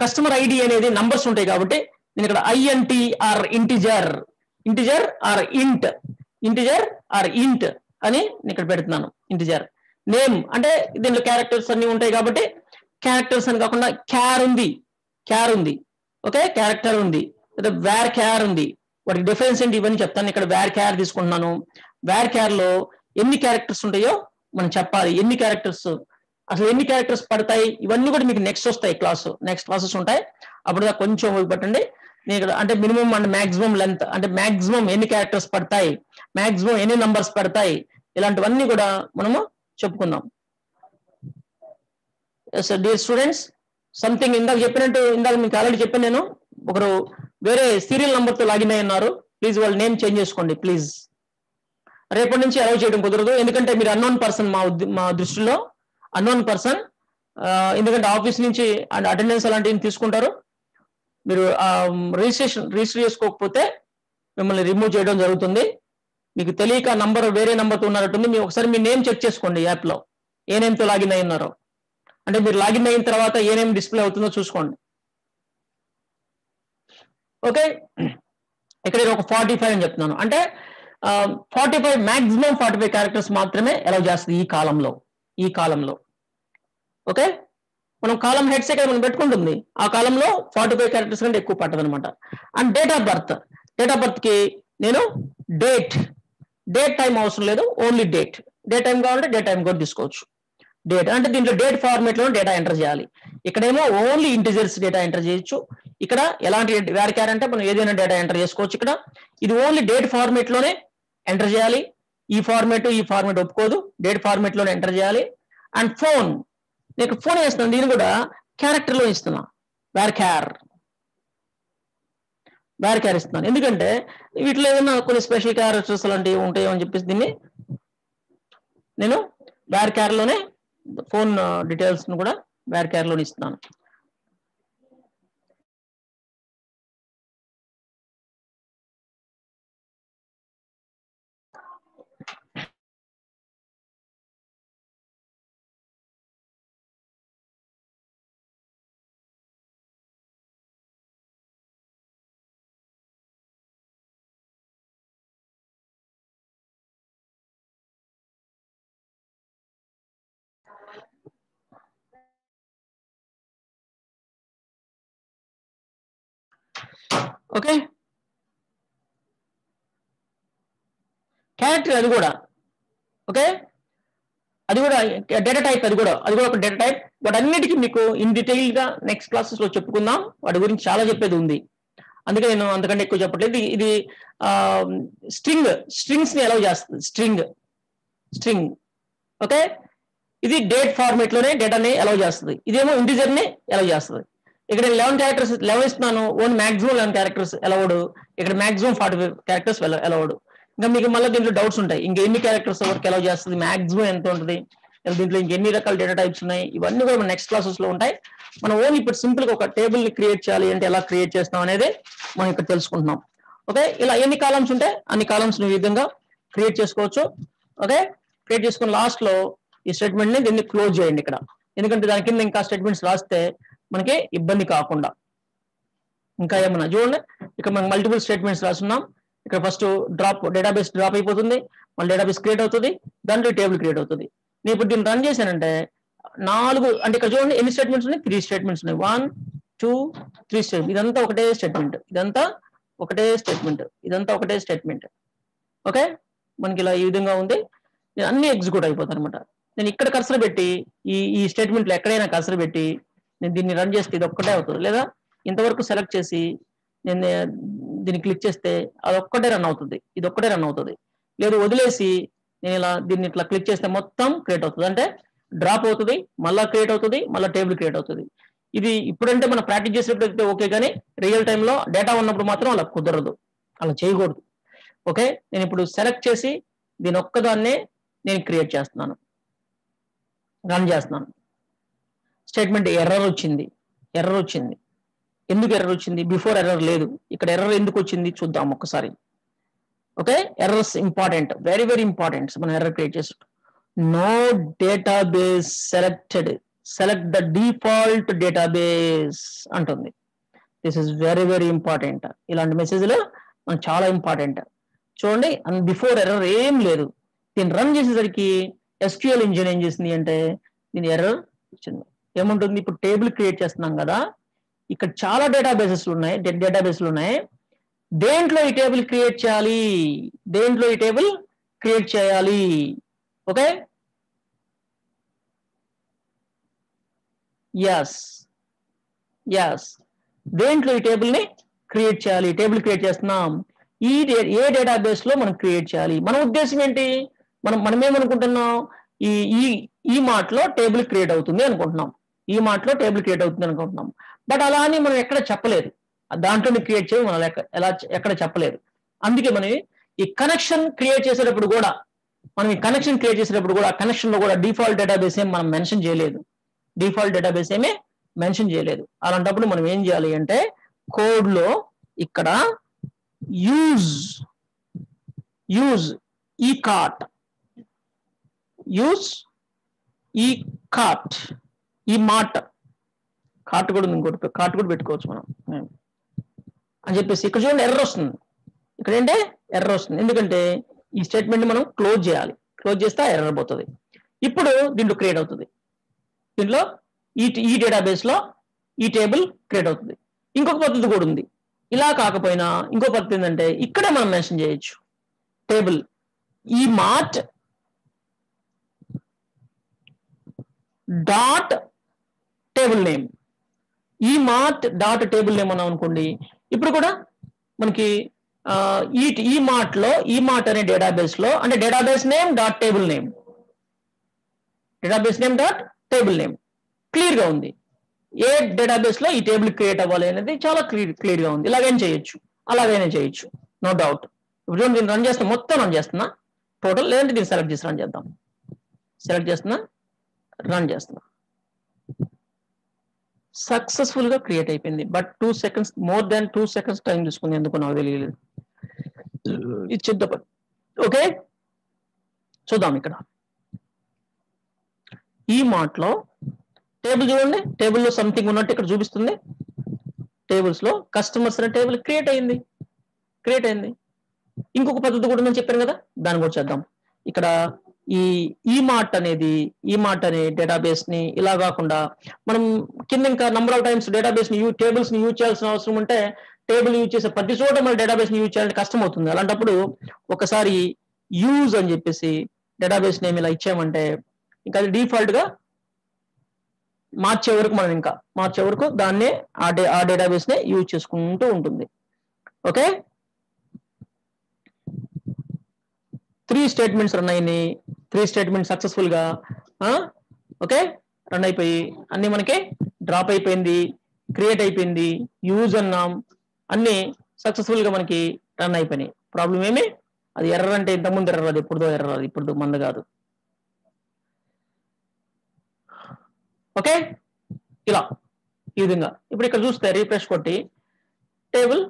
కస్టమర్ ఐడి అనేది నంబర్స్ ఉంటాయి కాబట్టి నేను ఇక్కడ INT ఆర్ ఇంటిజర్ ఆర్ ఇంట్ అని నేను ఇక్కడ పెడుతున్నాను. ఇంటిజర్ నేమ్ అంటే దీంట్లో క్యారెక్టర్స్ అన్ని ఉంటాయి కాబట్టి క్యారెక్టర్స్ అని కాకుండా క్యార్ ఉంది. ఓకే, క్యారెక్టర్ ఉంది, లేదా వేర్ క్యార్ ఉంది. వాటికి డిఫరెన్స్ ఏంటి ఇవన్నీ చెప్తాను. ఇక్కడ వేర్ క్యార్ తీసుకుంటున్నాను. వేర్ క్యార్ లో ఎన్ని క్యారెక్టర్స్ ఉంటాయో మనం చెప్పాలి. ఎన్ని క్యారెక్టర్స్, అసలు ఎన్ని క్యారెక్టర్స్ పడతాయి, ఇవన్నీ కూడా మీకు నెక్స్ట్ క్లాసెస్ ఉంటాయి. అప్పుడు కొంచెం పట్టండి. నేను ఇక్కడ అంటే మినిమం అండ్ మాక్సిమం లెంత్, అంటే మాక్సిమం ఎన్ని క్యారెక్టర్స్ పడతాయి, మాక్సిమం ఎన్ని నంబర్స్ పడతాయి, ఇలాంటివన్నీ కూడా మనము చెప్పుకుందాం. డియర్ స్టూడెంట్స్, సంథింగ్ ఇందాక మీకు ఆల్రెడీ చెప్పాను నేను. ఒకరు వేరే సీరియల్ నంబర్ తో లాగిన్ అయి ఉన్నారు. ప్లీజ్ వాళ్ళ నేమ్ చేంజ్ చేసుకోండి ప్లీజ్. రేపటి నుంచి అలౌ చేయడం కుదరదు, ఎందుకంటే మీరు అన్నోన్ పర్సన్. మా దృష్టిలో అన్నోన్ పర్సన్, ఎందుకంటే ఆఫీస్ నుంచి అటెండెన్స్ అలాంటివి తీసుకుంటారు. మీరు రిజిస్టర్ చేసుకోకపోతే మిమ్మల్ని రిమూవ్ చేయడం జరుగుతుంది. మీకు తెలియక వేరే నంబర్తో ఉన్నట్టుంది. మీరు ఒకసారి మీ నేమ్ చెక్ చేసుకోండి యాప్లో, ఏ నేమ్తో లాగిన్ అయి ఉన్నారో. అంటే మీరు లాగిన్ అయిన తర్వాత ఏ నేమ్ డిస్ప్లే అవుతుందో చూసుకోండి. ఓకే, ఇక్కడ ఒక 45 అని చెప్తున్నాను. అంటే 45 మాక్సిమం 45 క్యారెక్టర్స్ మాత్రమే అలౌ చేస్తుంది ఈ కాలంలో. ఓకే, మనం కాలం హెడ్స్ ఇక్కడ మనం పెట్టుకుంటుంది. ఆ కాలంలో 45 క్యారెక్టర్స్ కంటే ఎక్కువ పట్టదు అనమాట. అండ్ డేట్ ఆఫ్ బర్త్ కి నేను డేట్ టైం అవసరం లేదు, ఓన్లీ డేట్ టైం కావాలంటే డేట్ టైం కూడా తీసుకోవచ్చు. డేట్ అంటే దీంట్లో డేట్ ఫార్మేట్ లో డేటా ఎంటర్ చేయాలి. ఇక్కడేమో ఓన్లీ ఇంటిజర్స్ డేటా ఎంటర్ చేయొచ్చు. ఇక్కడ ఎలాంటి వేర్ క్యార్ అంటే మనం ఏదైనా డేటా ఎంటర్ చేసుకోవచ్చు. ఇక్కడ ఇది ఓన్లీ డేట్ ఫార్మేట్ లోనే ఎంటర్ చేయాలి. ఈ ఫార్మేట్ ఒప్పుకోదు, డేట్ ఫార్మేట్ లోనే ఎంటర్ చేయాలి. అండ్ ఫోన్, నేను ఫోన్ వేస్తున్నాను, దీన్ని కూడా క్యారెక్టర్ లో ఇస్తున్నా. వేర్ క్యార్ ఇస్తున్నాను, ఎందుకంటే వీటిలో ఏదైనా కొన్ని స్పెషల్ క్యారెక్టర్స్ అలాంటివి ఉంటాయో అని చెప్పేసి దీన్ని నేను వేర్ క్యార్ లోనే ఫోన్ డీటెయిల్స్ ను కూడా వేర్ క్యార్ లోనే ఇస్తున్నాను. ఓకే, క్యారెక్టర్ అది కూడా ఓకే, అది కూడా డేటా టైప్, అది కూడా ఒక డేటా టైప్. వాటన్నిటికీ మీకు ఇన్ డీటెయిల్ గా నెక్స్ట్ క్లాసెస్ లో చెప్పుకుందాం. వాటి గురించి చాలా చెప్పేది ఉంది, అందుకే నేను అంతకంటే ఎక్కువ చెప్పట్లేదు. ఇది స్ట్రింగ్స్ ని అలౌ చేస్తుంది. స్ట్రింగ్ ఓకే, ఇది డేట్ ఫార్మేట్ లోనే డేటాని అలౌ చేస్తుంది. ఇదేమో ఇంటిజర్ ని అలౌ చేస్తుంది. ఇక్కడ 11 ఇస్తున్నాను, ఓన్ మాక్సిమం 11 క్యారెక్టర్స్ అలౌడ్. ఇక్కడ మాక్సిమం 45 క్యారెక్టర్స్ అలౌడ్. ఇంకా మీకు మళ్ళీ దీంట్లో డౌట్స్ ఉంటాయి, ఇంకా ఎన్ని క్యారెక్టర్స్ వరకు అలౌ చేస్తుంది, మాక్సిమం ఎంత ఉంటుంది, దీంట్లో ఇంకెన్ని రకాల డేటా టైప్స్ ఉన్నాయి, ఇవన్నీ కూడా నెక్స్ట్ క్లాసెస్ లో ఉంటాయి. మనం ఓన్లీ ఇప్పుడు సింపుల్ గా ఒక టేబుల్ ని క్రియేట్ చేయాలి అంటే ఎలా క్రియేట్ చేస్తాం అనేది మనం ఇక్కడ తెలుసుకుంటున్నాం. ఓకే, ఇలా ఎన్ని కాలమ్స్ ఉంటాయి అన్ని కాలమ్స్ ఈ విధంగా క్రియేట్ చేసుకోవచ్చు. ఓకే, క్రియేట్ చేసుకుని లాస్ట్ లో ఈ స్టేట్మెంట్ ని దీన్ని క్లోజ్ చేయండి ఇక్కడ, ఎందుకంటే దాని కింద ఇంకా స్టేట్మెంట్స్ రాస్తే మనకి ఇబ్బంది కాకుండా. ఇంకా ఏమన్నా చూడండి, ఇక్కడ మనం మల్టిపుల్ స్టేట్మెంట్స్ రాస్తున్నాం. ఇక్కడ ఫస్ట్ డేటాబేస్ డ్రాప్ అయిపోతుంది, మళ్ళీ డేటాబేస్ క్రియేట్ అవుతుంది, దాంట్లో టేబుల్ క్రియేట్ అవుతుంది. నేను ఇప్పుడు దీన్ని రన్ చేశానంటే 4, అంటే ఇక్కడ చూడండి ఎన్ని స్టేట్మెంట్స్ ఉన్నాయి, 3 స్టేట్మెంట్స్ ఉన్నాయి. 1 2 3 స్టేట్మెంట్. ఇదంతా ఒకటే స్టేట్మెంట్, ఇదంతా ఒకటే స్టేట్మెంట్. ఓకే, మనకి ఇలా ఈ విధంగా ఉంది. నేను అన్ని ఎగ్జిక్యూట్ అయిపోతాను అనమాట. నేను ఇక్కడ కర్సర్ పెట్టి ఈ స్టేట్మెంట్లో ఎక్కడైనా కర్సర్ పెట్టి నేను దీన్ని రన్ చేస్తే ఇది ఒక్కటే అవుతుంది, లేదా ఇంతవరకు సెలెక్ట్ చేసి నేను దీన్ని క్లిక్ చేస్తే అది ఒక్కటే రన్ అవుతుంది, ఇది ఒక్కటే రన్ అవుతుంది. లేదు వదిలేసి నేను ఇలా దీన్ని ఇట్లా క్లిక్ చేస్తే మొత్తం క్రియేట్ అవుతుంది. అంటే డ్రాప్ అవుతుంది, మళ్ళీ క్రియేట్ అవుతుంది, మళ్ళీ టేబుల్ క్రియేట్ అవుతుంది. ఇది ఇప్పుడంటే మనం ప్రాక్టీస్ చేసేటప్పుడు అయితే ఓకే, కానీ రియల్ టైంలో డేటా ఉన్నప్పుడు మాత్రం అలా కుదరదు, అలా చేయకూడదు. ఓకే, నేను ఇప్పుడు సెలెక్ట్ చేసి దీని ఒక్కదాన్నే నేను క్రియేట్ చేస్తున్నాను, రన్ చేస్తున్నాను. స్టేట్మెంట్ ఎర్రర్ వచ్చింది. ఎందుకు ఎర్రర్ వచ్చింది? బిఫోర్ ఎర్రర్ లేదు. ఇక్కడ ఎర్రర్ ఎందుకు వచ్చింది చూద్దాం ఒక్కసారి. Okay, errors important, very very important. మనం ఎర్రర్ క్రియేట్ చేసి no database selected, select the default database అంటుంది. This is very very important. ఇలాంటి మెసేజ్లు మనకు చాలా ఇంపార్టెంట్. చూడండి, బిఫోర్ ఎర్రర్ ఏం లేదు. దీన్ని రన్ చేసేసరికి SQL ఇంజిన్ ఏం చేసింది అంటే దీని ఎర్రర్ వచ్చింది. ఏముంటుంది? ఇప్పుడు టేబుల్ క్రియేట్ చేస్తున్నాం కదా, ఇక్కడ చాలా డేటాబేస్లు ఉన్నాయి. దేంట్లో ఈ టేబుల్ క్రియేట్ చేయాలి? ఓకే, ఎస్, దేంట్లో ఈ టేబుల్ ని క్రియేట్ చేయాలి? టేబుల్ క్రియేట్ చేస్తున్నాం, ఏ డేటాబేస్ లో మనం క్రియేట్ చేయాలి? మన ఉద్దేశం ఏంటి? మనమేమనుకుంటున్నాం? ఈ మాటలో టేబుల్ క్రియేట్ అవుతుంది అనుకుంటున్నాం. బట్ అలా అని మనం ఎక్కడ చెప్పలేదు, దాంట్లో క్రియేట్ చేయాలి మనం ఎక్కడ చెప్పలేదు. అందుకే మనం ఈ కనెక్షన్ క్రియేట్ చేసేటప్పుడు కూడా కనెక్షన్ లో కూడా డిఫాల్ట్ డేటాబేస్ ఏం మనం మెన్షన్ చేయలేదు. అలాంటప్పుడు మనం ఏం చేయాలి అంటే కోడ్ లో ఇక్కడ యూజ్ ఈ కార్ట్ ఈ మాట కార్ట్ కూడా పెట్టుకోవచ్చు మనం అని చెప్పేసి. ఇక్కడ చూడండి ఎర్రర్ వస్తుంది. ఇక్కడ ఏంటంటే ఎర్రర్ వస్తుంది, ఎందుకంటే ఈ స్టేట్మెంట్ మనం క్లోజ్ చేస్తే ఎర్రర్ పోతుంది. ఇప్పుడు దీంట్లో క్రియేట్ అవుతుంది. దీంట్లో ఈ డేటాబేస్ లో ఈ టేబుల్ క్రియేట్ అవుతుంది. ఇంకొక పద్ధతి కూడా ఉంది. ఇలా కాకపోయినా ఇంకో పద్ధతి ఏంటంటే ఇక్కడే మనం మెన్షన్ చేయొచ్చు టేబుల్ ఈ మార్ట్ డాట్ టేబుల్ నేమ్. అన్నాం అనుకోండి, ఇప్పుడు కూడా మనకి ఈ మార్ట్ అనే డేటాబేస్ లో, అంటే database name dot table name clear గా ఉంది. ఏ డేటాబేస్ లో ఈ టేబుల్ క్రియేట్ అవ్వాలి అనేది చాలా క్లియర్ గా ఉంది. అలాగైనా చేయొచ్చు, నో డౌట్. ఇప్పుడు దీన్ని రన్ చేస్తున్నా, మొత్తం రన్ చేస్తున్నా టోటల్, లేదంటే దీన్ని సెలెక్ట్ చేసి రన్ చేద్దాం. రన్ చేస్తున్నా, సక్సెస్ఫుల్ గా క్రియేట్ అయిపోయింది. But 2 seconds, more than 2 seconds time తీసుకుంది, ఎందుకు నాకు తెలియలేదు. ఇది చూద్దాం. ఓకే, చూద్దాం. ఇక్కడ ఈ మాటలో టేబుల్ చూడండి, టేబుల్లో సంథింగ్ ఉన్నట్టు ఇక్కడ చూపిస్తుంది. టేబుల్స్ లో కస్టమర్స్ అనే టేబుల్ క్రియేట్ అయింది. ఇంకొక పద్ధతి కూడా నేను చెప్పాను కదా, దాన్ని కూడా చేద్దాం. ఇక్కడ ఈ మార్ట్ అనే డేటాబేస్ ని ఇలా కాకుండా మనం కింద ఇంకా నంబర్ ఆఫ్ టైమ్స్ డేటాబేస్ ని టేబుల్స్ ని యూజ్ చేయాల్సిన అవసరం ఉంటే, టేబుల్ యూజ్ చేసే ప్రతి చోట మన డేటాబేస్ ని యూజ్ చేయాలంటే కష్టం అవుతుంది. అలాంటప్పుడు ఒకసారి యూజ్ అని చెప్పేసి డేటాబేస్ నేమ్ ఇలా ఇచ్చామంటే ఇంకా అది డిఫాల్ట్ గా మార్చే వరకు దాన్నే ఆ డేటాబేస్ నే యూజ్ చేసుకుంటూ ఉంటుంది. ఓకే, 3 స్టేట్మెంట్స్ రన్ అయినాయి. 3 స్టేట్మెంట్స్ సక్సెస్ఫుల్ గా ఓకే రన్ అయిపోయి అన్ని మనకి డ్రాప్ అయిపోయింది, క్రియేట్ అయిపోయింది, యూజ్ అన్నాం, అన్ని సక్సెస్ఫుల్ గా మనకి రన్ అయిపోయినాయి. ప్రాబ్లం ఏమి? అది ఎర్రర్ అంటే ఇంతకుముందు ఎర్రర్, అది ఎప్పుడుదో ఎర్రర్, అది ఇప్పుడు మంద కాదు. ఓకే, ఇలా ఈ విధంగా. ఇప్పుడు ఇక్కడ చూస్తే రీఫ్రెష్ కొట్టి టేబుల్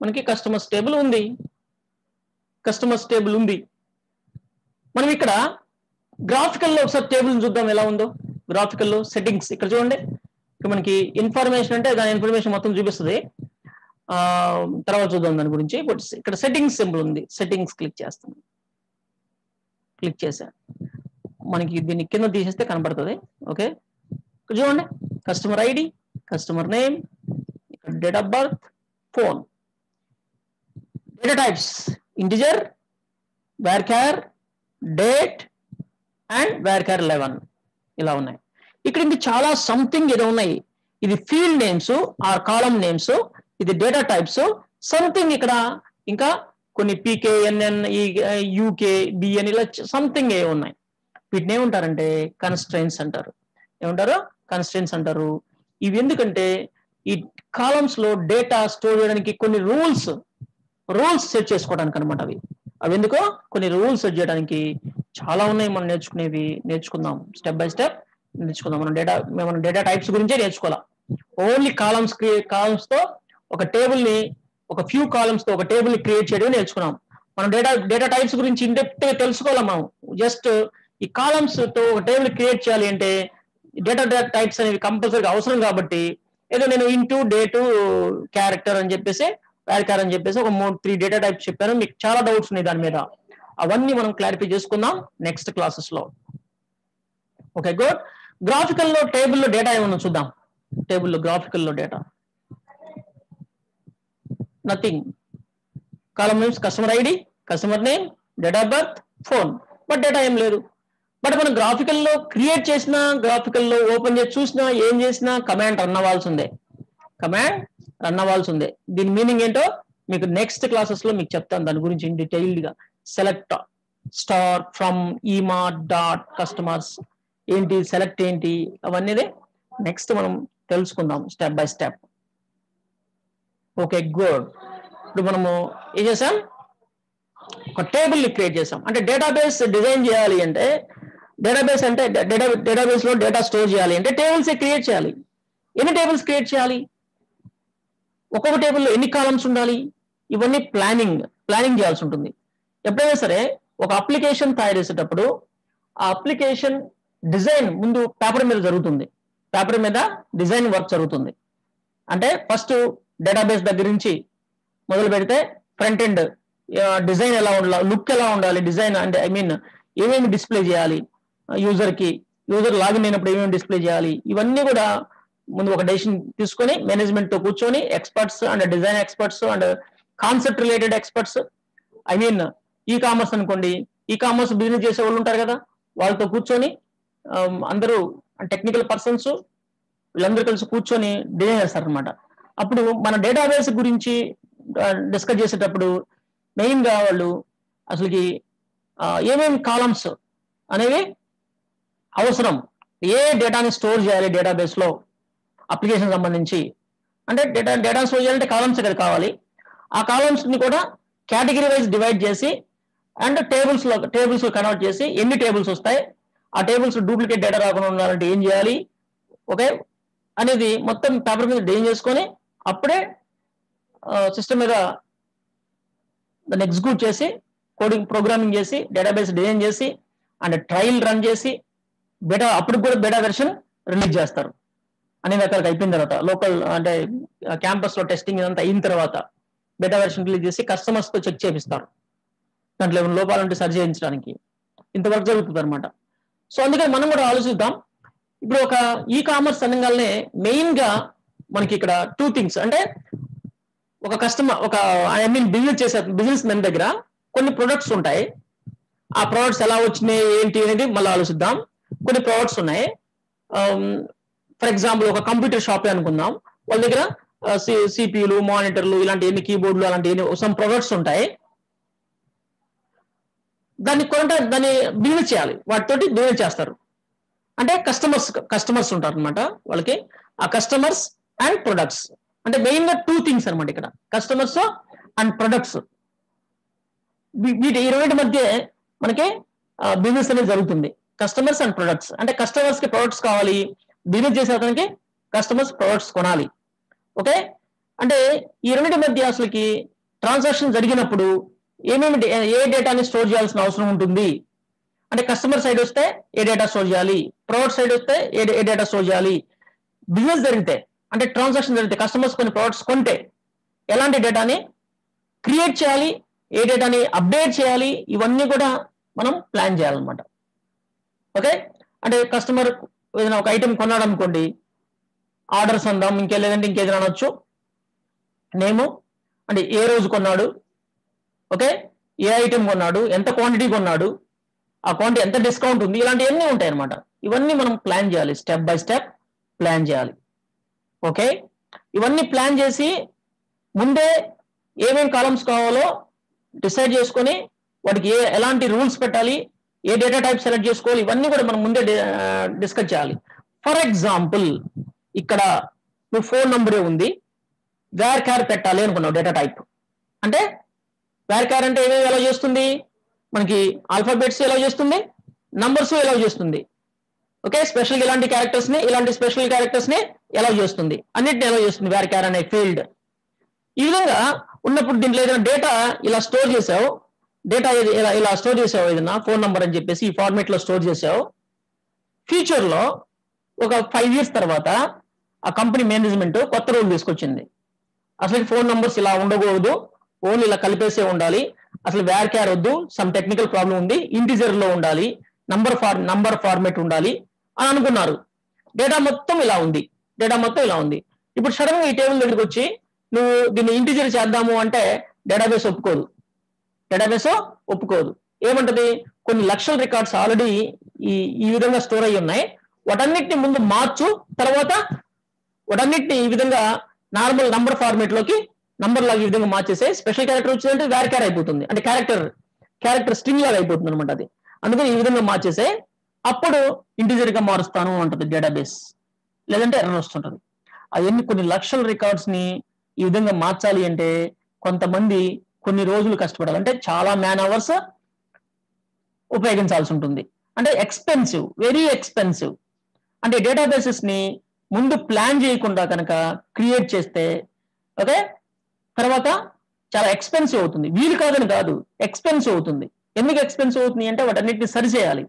మనకి కస్టమర్స్ టేబుల్ ఉంది. మనం ఇక్కడ గ్రాఫికల్లో ఒకసారి టేబుల్ చూద్దాం ఎలా ఉందో. గ్రాఫికల్లో సెట్టింగ్స్ ఇక్కడ చూడండి, ఇక్కడ మనకి ఇన్ఫర్మేషన్ అంటే దాని ఇన్ఫర్మేషన్ మొత్తం చూపిస్తుంది. తర్వాత చూద్దాం దాని గురించి. ఇక్కడ సెట్టింగ్స్ సింబల్ ఉంది, సెట్టింగ్స్ క్లిక్ చేసా మనకి దీన్ని కింద తీసేస్తే కనబడుతుంది. ఓకే, ఇక్కడ చూడండి customer ID, customer name, date of birth, phone, data types integer, varchar, date and varchar 11 ఇలా ఉన్నాయి. ఇక్కడ ఇంకా చాలా సంథింగ్ ఏదో ఉన్నాయి. ఇది field names or column names, ఇది డేటా టైప్స్, సంథింగ్ ఇక్కడ ఇంకా కొన్ని పీకే ఎన్ఎన్ యూకే బిఎన్ ఇలా సంథింగ్ ఏ ఉన్నాయి. వీటిని ఏమంటారంటే కన్స్ట్రెయిన్స్ అంటారు. ఏమంటారు? కన్స్ట్రెయిన్స్ అంటారు. ఇవి ఎందుకంటే ఈ కాలమ్స్ లో డేటా స్టోర్ చేయడానికి కొన్ని రూల్స్ సెట్ చేసుకోవడానికి అనమాట. అవి ఎందుకో కొన్ని రూల్స్ సెట్ చేయడానికి చాలా ఉన్నాయి. మనం నేర్చుకుందాం స్టెప్ బై స్టెప్ నేర్చుకుందాం. మనం డేటా టైప్స్ గురించే నేర్చుకోవాలి. ఓన్లీ కాలమ్స్ తో ఒక టేబుల్ ని, ఒక ఫ్యూ కాలమ్స్ తో ఒక టేబుల్ ని క్రియేట్ చేయడం నేర్చుకున్నాం. మనం డేటా టైప్స్ గురించి ఇండెప్త్ గా తెలుసుకోవాలి. మనం జస్ట్ ఈ కాలమ్స్ తో ఒక టేబుల్ క్రియేట్ చేయాలి అంటే డేటా టైప్స్ అనేవి కంపల్సరీగా అవసరం. కాబట్టి ఏదో నేను ఇంటూ డేటు క్యారెక్టర్ అని చెప్పేసి ఒక 3 డేటా టైప్స్ చెప్పాను. మీకు చాలా డౌట్స్ ఉన్నాయి దాని మీద. అవన్నీ మనం క్లారిఫై చేసుకుందాం నెక్స్ట్ క్లాసెస్ లో. Okay good. గ్రాఫికల్ లో టేబుల్లో డేటా ఏమన్నా చూద్దాం. టేబుల్లో గ్రాఫికల్ లో data nothing. Column names customer ID, customer name, date of birth, phone. But data ఏం లేదు. బట్ మనం గ్రాఫికల్ లో క్రియేట్ చేసినా, గ్రాఫికల్ లో ఓపెన్ చేసి చూసినా, ఏం చేసినా కమాండ్ రన్ అవ్వాల్సిందే. దీని మీనింగ్ ఏంటో మీకు నెక్స్ట్ క్లాసెస్ లో మీకు చెప్తాను. దాని గురించి డీటెయిల్డ్ గా. సెలెక్ట్ స్టార్ ఫ్రమ్ ఈమా డాట్ కస్టమర్స్ ఏంటి, సెలెక్ట్ ఏంటి, అవన్నీ నెక్స్ట్ మనం తెలుసుకుందాం step by step. Okay good. ఇప్పుడు మనము ఏం చేసాం, ఒక టేబుల్ ని క్రియేట్ చేసాం. అంటే డేటాబేస్ డిజైన్ చేయాలి అంటే, డేటాబేస్ లో డేటా స్టోర్ చేయాలి అంటే టేబుల్స్ క్రియేట్ చేయాలి. ఎన్ని టేబుల్స్ క్రియేట్ చేయాలి, ఒక్కొక్క టేబుల్లో ఎన్ని కాలమ్స్ ఉండాలి, ఇవన్నీ ప్లానింగ్ చేయాల్సి ఉంటుంది. ఎప్పుడైనా సరే ఒక అప్లికేషన్ తయారు చేసేటప్పుడు ఆ అప్లికేషన్ డిజైన్ ముందు పేపర్ మీద జరుగుతుంది. పేపర్ మీద డిజైన్ వర్క్ జరుగుతుంది. అంటే ఫస్ట్ డేటాబేస్ దగ్గర నుంచి మొదలు పెడితే ఫ్రంట్ ఎండ్ డిజైన్ ఎలా ఉండాలి, లుక్ ఎలా ఉండాలి, డిజైన్ అంటే ఏమేమి డిస్ప్లే చేయాలి, యూజర్ లాగిన్ అయినప్పుడు ఏమేమి డిస్ప్లే చేయాలి, ఇవన్నీ కూడా ముందు ఒక డెసిషన్ తీసుకొని మేనేజ్మెంట్ తో కూర్చొని experts and design experts and concept related experts, e commerce అనుకోండి, ఈ కామర్స్ బిజినెస్ చేసే వాళ్ళు ఉంటారు కదా, వాళ్ళతో కూర్చొని అందరూ టెక్నికల్ పర్సన్స్ వీళ్ళందరూ కలిసి కూర్చొని డిజైన్ చేస్తారు అనమాట. అప్పుడు మన డేటాబేస్ గురించి డిస్కస్ చేసేటప్పుడు మెయిన్ గా వాళ్ళు అసలుకి ఏమేమి కాలమ్స్ అనేవి అవసరం, ఏ డేటాని స్టోర్ చేయాలి డేటాబేస్ లో అప్లికేషన్ సంబంధించి, అంటే డేటా స్టోర్ చేయాలంటే కాలమ్స్ ఇక్కడ కావాలి. ఆ కాలమ్స్ ని కూడా కేటగిరీ వైజ్ డివైడ్ చేసి అండ్ టేబుల్స్ లో కన్వర్ట్ చేసి ఎన్ని టేబుల్స్ వస్తాయి, ఆ టేబుల్స్ డూప్లికేట్ డేటా రాకుండా ఉండాలంటే ఏం చేయాలి, ఓకే అనేది మొత్తం పేపర్ మీద డిజైన్ చేసుకొని అప్పుడే సిస్టమ్ మీద దాన్ని ఎగ్జిక్యూట్ చేసి ప్రోగ్రామింగ్ చేసి డేటాబేస్ డిజైన్ చేసి అండ్ ట్రయల్ రన్ చేసి అప్పుడు కూడా బెటా వెర్షన్ రిలీజ్ చేస్తారు. అన్ని రకాలుగా అయిపోయిన తర్వాత లోకల్ అంటే క్యాంపస్ లో టెస్టింగ్ ఇదంతా అయిన తర్వాత బెటా వెర్షన్ రిలీజ్ చేసి కస్టమర్స్ తో చెక్ చేపిస్తారు. దాంట్లో ఏమైనా లోపాలు ఉంటే సరి చేయించడానికి ఇంతవరకు జరుగుతుంది అనమాట. సో అందుకని మనం కూడా ఆలోచిద్దాం. ఇప్పుడు ఒక ఈ కామర్స్ అనగానే మెయిన్ గా మనకి ఇక్కడ 2 థింగ్స్, అంటే ఒక కస్టమర్ బిజినెస్ మెన్ దగ్గర కొన్ని ప్రొడక్ట్స్ ఉంటాయి. ఆ ప్రొడక్ట్స్ ఎలా వచ్చినాయి ఏంటి అనేది మళ్ళీ ఆలోచిద్దాం. కొన్ని ప్రొడక్ట్స్ ఉన్నాయి. ఫర్ ఎగ్జాంపుల్ ఒక కంప్యూటర్ షాపే అనుకుందాం. వాళ్ళ దగ్గర సిపియూలు, మానిటర్లు, ఇలాంటి ఎన్ని కీబోర్డులు, అలాంటి సమ్ ప్రొడక్ట్స్ ఉంటాయి. దాన్ని బిజినెస్ చేయాలి, వాటితోటి బిజినెస్ చేస్తారు. అంటే కస్టమర్స్ ఉంటారు అనమాట వాళ్ళకి. ఆ కస్టమర్స్ అండ్ ప్రొడక్ట్స్ అంటే మెయిన్ గా 2 థింగ్స్ అనమాట ఇక్కడ, కస్టమర్స్ అండ్ ప్రొడక్ట్స్. వీటి ఈ రెండింటి మధ్య మనకి బిజినెస్ అనేది జరుగుతుంది. కస్టమర్స్ అండ్ ప్రొడక్ట్స్ అంటే కస్టమర్స్ కి ప్రొడక్ట్స్ కావాలి, బిజినెస్ చేసే అతనికి కస్టమర్స్ ప్రొడక్ట్స్ కొనాలి. ఓకే, అంటే ఈ రెండింటి మధ్య అసలుకి ట్రాన్సాక్షన్ జరిగినప్పుడు ఏ డేటాని స్టోర్ చేయాల్సిన అవసరం ఉంటుంది అంటే కస్టమర్ సైడ్ వస్తే ఏ డేటా స్టోర్ చేయాలి, ప్రొడక్ట్ సైడ్ వస్తే ఏ డేటా స్టోర్ చేయాలి. బిజినెస్ జరిగితే అంటే ట్రాన్సాక్షన్ జరిగితే కస్టమర్స్ కొన్ని ప్రొడక్ట్స్ కొంటే ఎలాంటి డేటాని క్రియేట్ చేయాలి, ఏ డేటాని అప్డేట్ చేయాలి, ఇవన్నీ కూడా మనం ప్లాన్ చేయాలన్నమాట. ఓకే, అంటే కస్టమర్ ఏదైనా ఒక ఐటెం కొన్నాడు అనుకోండి, ఆర్డర్స్ అందాం, లేదంటే ఇంకేదైనా అనొచ్చు. నేము అంటే ఏ రోజు కొన్నాడు, ఓకే, ఏ ఐటెం కొన్నాడు, ఎంత క్వాంటిటీ కొన్నాడు, ఆ క్వాంటిటీ ఎంత డిస్కౌంట్ ఉంది, ఇలాంటివన్నీ ఉంటాయి అనమాట. ఇవన్నీ మనం ప్లాన్ చేయాలి, స్టెప్ బై స్టెప్ ప్లాన్ చేయాలి. ఓకే, ఇవన్నీ ప్లాన్ చేసి ముందే ఏమేం కాలమ్స్ కావాలో డిసైడ్ చేసుకొని వాటికి ఎలాంటి రూల్స్ పెట్టాలి, ఏ డేటా టైప్ సెలెక్ట్ చేసుకోవాలి, ఇవన్నీ కూడా మనం ముందే డిస్కస్ చేయాలి. ఫర్ ఎగ్జాంపుల్ ఇక్కడ నువ్వు ఫోన్ నంబరే ఉంది, వేర్ క్యార్ పెట్టాలి అనుకున్నావు డేటా టైప్. అంటే వేర్ క్యార్ అంటే ఏమేమి ఎలా చేస్తుంది, మనకి ఆల్ఫాబెట్స్ ఎలా చేస్తుంది, నంబర్స్ ఎలా చేస్తుంది. ఓకే, స్పెషల్ ఇలాంటి క్యారెక్టర్స్ ని, ఇలాంటి స్పెషల్ క్యారెక్టర్స్ ని ఎలా చేస్తుంది, అన్నిటిని ఎలా చేస్తుంది వేర్ క్యార్ అనే ఫీల్డ్. ఈ విధంగా ఉన్నప్పుడు దీంట్లో ఏదైనా డేటా ఇలా స్టోర్ చేసావు, డేటా ఇలా స్టోర్ చేసావు, ఏదైనా ఫోన్ నంబర్ అని చెప్పేసి ఈ ఫార్మేట్ లో స్టోర్ చేసావు. ఫ్యూచర్ లో ఒక 5 years తర్వాత ఆ కంపెనీ మేనేజ్మెంట్ కొత్త రూల్ తీసుకొచ్చింది. అసలు ఫోన్ నంబర్స్ ఇలా ఉండకూడదు, ఓన్లీ ఇలా కలిపేసే ఉండాలి, అసలు వేర్ క్యార్ వద్దు, సమ్ టెక్నికల్ ప్రాబ్లం ఉంది, ఇంటిజర్ లో ఉండాలి, నంబర్ ఫార్మేట్ ఉండాలి అని అనుకున్నారు. డేటా మొత్తం ఇలా ఉంది, ఇప్పుడు సడన్ గా ఈ టేబుల్ దగ్గరికి వచ్చి నువ్వు దీన్ని ఇంటిజర్ చేద్దాము అంటే డేటాబేస్ ఒప్పుకోదు. ఏమంటది, కొన్ని లక్షల రికార్డ్స్ ఆల్రెడీ ఈ విధంగా స్టోర్ అయ్యి ఉన్నాయి, వాటన్నిటిని ముందు మార్చు, తర్వాత వాటన్నిటిని ఈ విధంగా నార్మల్ నంబర్ ఫార్మేట్ లోకి నంబర్ లాగా ఈ విధంగా మార్చేసే, స్పెషల్ క్యారెక్టర్ వచ్చిందంటే వేర్ క్యార్ అయిపోతుంది, అంటే క్యారెక్టర్ స్ట్రింగ్ లాగా అయిపోతుంది అనమాట అది. అందుకని ఈ విధంగా మార్చేసే, అప్పుడు ఇంటిజర్ గా మారుస్తాను అంటది డేటాబేస్, లేదంటే ఎర్రర్ వస్తుంటది. అవన్నీ కొన్ని లక్షల రికార్డ్స్ ని ఈ విధంగా మార్చాలి అంటే కొంతమంది కొన్ని రోజులు కష్టపడాలి, అంటే చాలా మ్యాన్ అవర్స్ ఉపయోగించాల్సి ఉంటుంది, అంటే ఎక్స్పెన్సివ్, వెరీ ఎక్స్పెన్సివ్. అంటే డేటాబేసెస్ ని ముందు ప్లాన్ చేయకుండా కనుక క్రియేట్ చేస్తే, ఓకే, తర్వాత చాలా ఎక్స్పెన్సివ్ అవుతుంది. వీలు కాదని కాదు, ఎక్స్పెన్సివ్ అవుతుంది. ఎందుకు ఎక్స్పెన్సివ్ అవుతుంది అంటే వాటన్నిటిని సరిచేయాలి,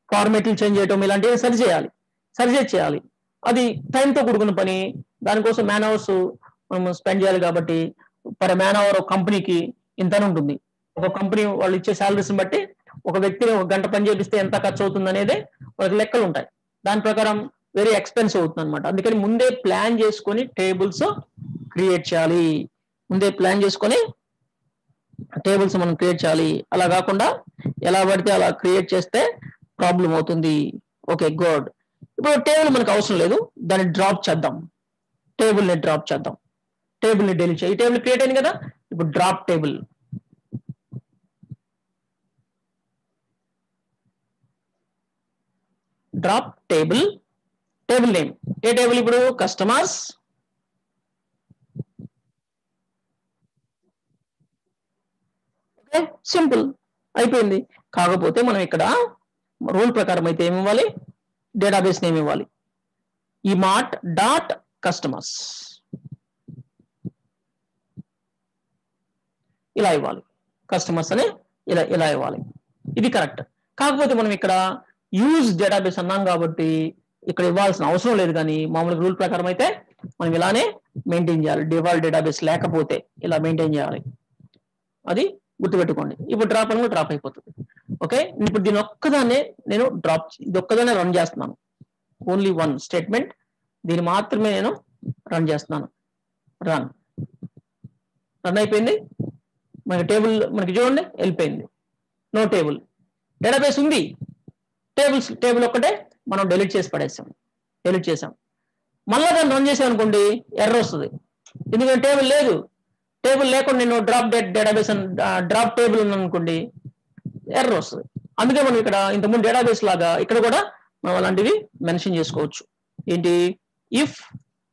ఫార్మేట్లు చేంజ్ చేయటం ఇలాంటివి సరిచేయాలి. అది టైంతో కూడుకున్న పని, దానికోసం మ్యాన్ అవర్స్ మనం స్పెండ్ చేయాలి. కాబట్టి పర్ మ్యాన్ అవర్ ఒక కంపెనీకి ఇంతనే ఉంటుంది. ఒక కంపెనీ వాళ్ళు ఇచ్చే శాలరీస్ బట్టి ఒక వ్యక్తిని 1 గంట పని చేపిస్తే ఎంత ఖర్చు అవుతుంది అనేది వాళ్ళకి లెక్కలు ఉంటాయి. దాని ప్రకారం వెరీ ఎక్స్పెన్సివ్ అవుతుంది అనమాట. అందుకని ముందే ప్లాన్ చేసుకొని టేబుల్స్ క్రియేట్ చేయాలి, మనం క్రియేట్ చేయాలి. అలా కాకుండా ఎలా పడితే అలా క్రియేట్ చేస్తే ప్రాబ్లం అవుతుంది. Okay, good. ఇప్పుడు టేబుల్ మనకు అవసరం లేదు, దాన్ని డ్రాప్ చేద్దాం, టేబుల్ ని డిలీట్ చేయి. ఈ టేబుల్ క్రియేట్ అయింది కదా, ఇప్పుడు డ్రాప్ టేబుల్ నేమ్. ఏ టేబుల్ ఇప్పుడు, కస్టమర్స్. సింపుల్ అయిపోయింది. కాకపోతే మనం ఇక్కడ రూల్ ప్రకారం అయితే ఏమి ఇవ్వాలి, డేటాబేస్ నేమ్ ఇవ్వాలి, ఈమార్ట్ డాట్ కస్టమర్స్ ఇలా ఇవ్వాలి, కస్టమర్స్ అని ఇలా ఇవ్వాలి. ఇది కరెక్ట్. కాకపోతే మనం ఇక్కడ యూజ్ డేటాబేస్ అన్నాం కాబట్టి ఇక్కడ ఇవ్వాల్సిన అవసరం లేదు, కానీ మామూలుగా రూల్ ప్రకారం అయితే మనం ఇలానే మెయింటైన్ చేయాలి. డిఫాల్ట్ డేటాబేస్ లేకపోతే ఇలా మెయింటైన్ చేయాలి, అది గుర్తుపెట్టుకోండి. ఇప్పుడు డ్రాప్ అయిపోతుంది. ఓకే, ఇప్పుడు దీని ఒక్కదాన్నే నేను ఇది ఒక్కదానే రన్ చేస్తున్నాను, ఓన్లీ 1 స్టేట్మెంట్, దీన్ని మాత్రమే నేను రన్ చేస్తున్నాను. రన్ అయిపోయింది. మనకి టేబుల్ మనకి చూడండి వెళ్ళిపోయింది, నో టేబుల్. డేటాబేస్ ఉంది, టేబుల్ ఒక్కటే మనం డెలీట్ చేసాం. మళ్ళీ దాన్ని రన్ చేసాం అనుకోండి, ఎర్రర్ వస్తుంది. ఎందుకంటే టేబుల్ లేకుండా నేను డ్రాప్ టేబుల్ అనుకోండి, ఎర్రర్ వస్తుంది. అందుకే మనం ఇక్కడ ఇంతకుముందు డేటాబేస్ లాగా ఇక్కడ కూడా మనం అలాంటివి మెన్షన్ చేసుకోవచ్చు. ఏంటి, ఇఫ్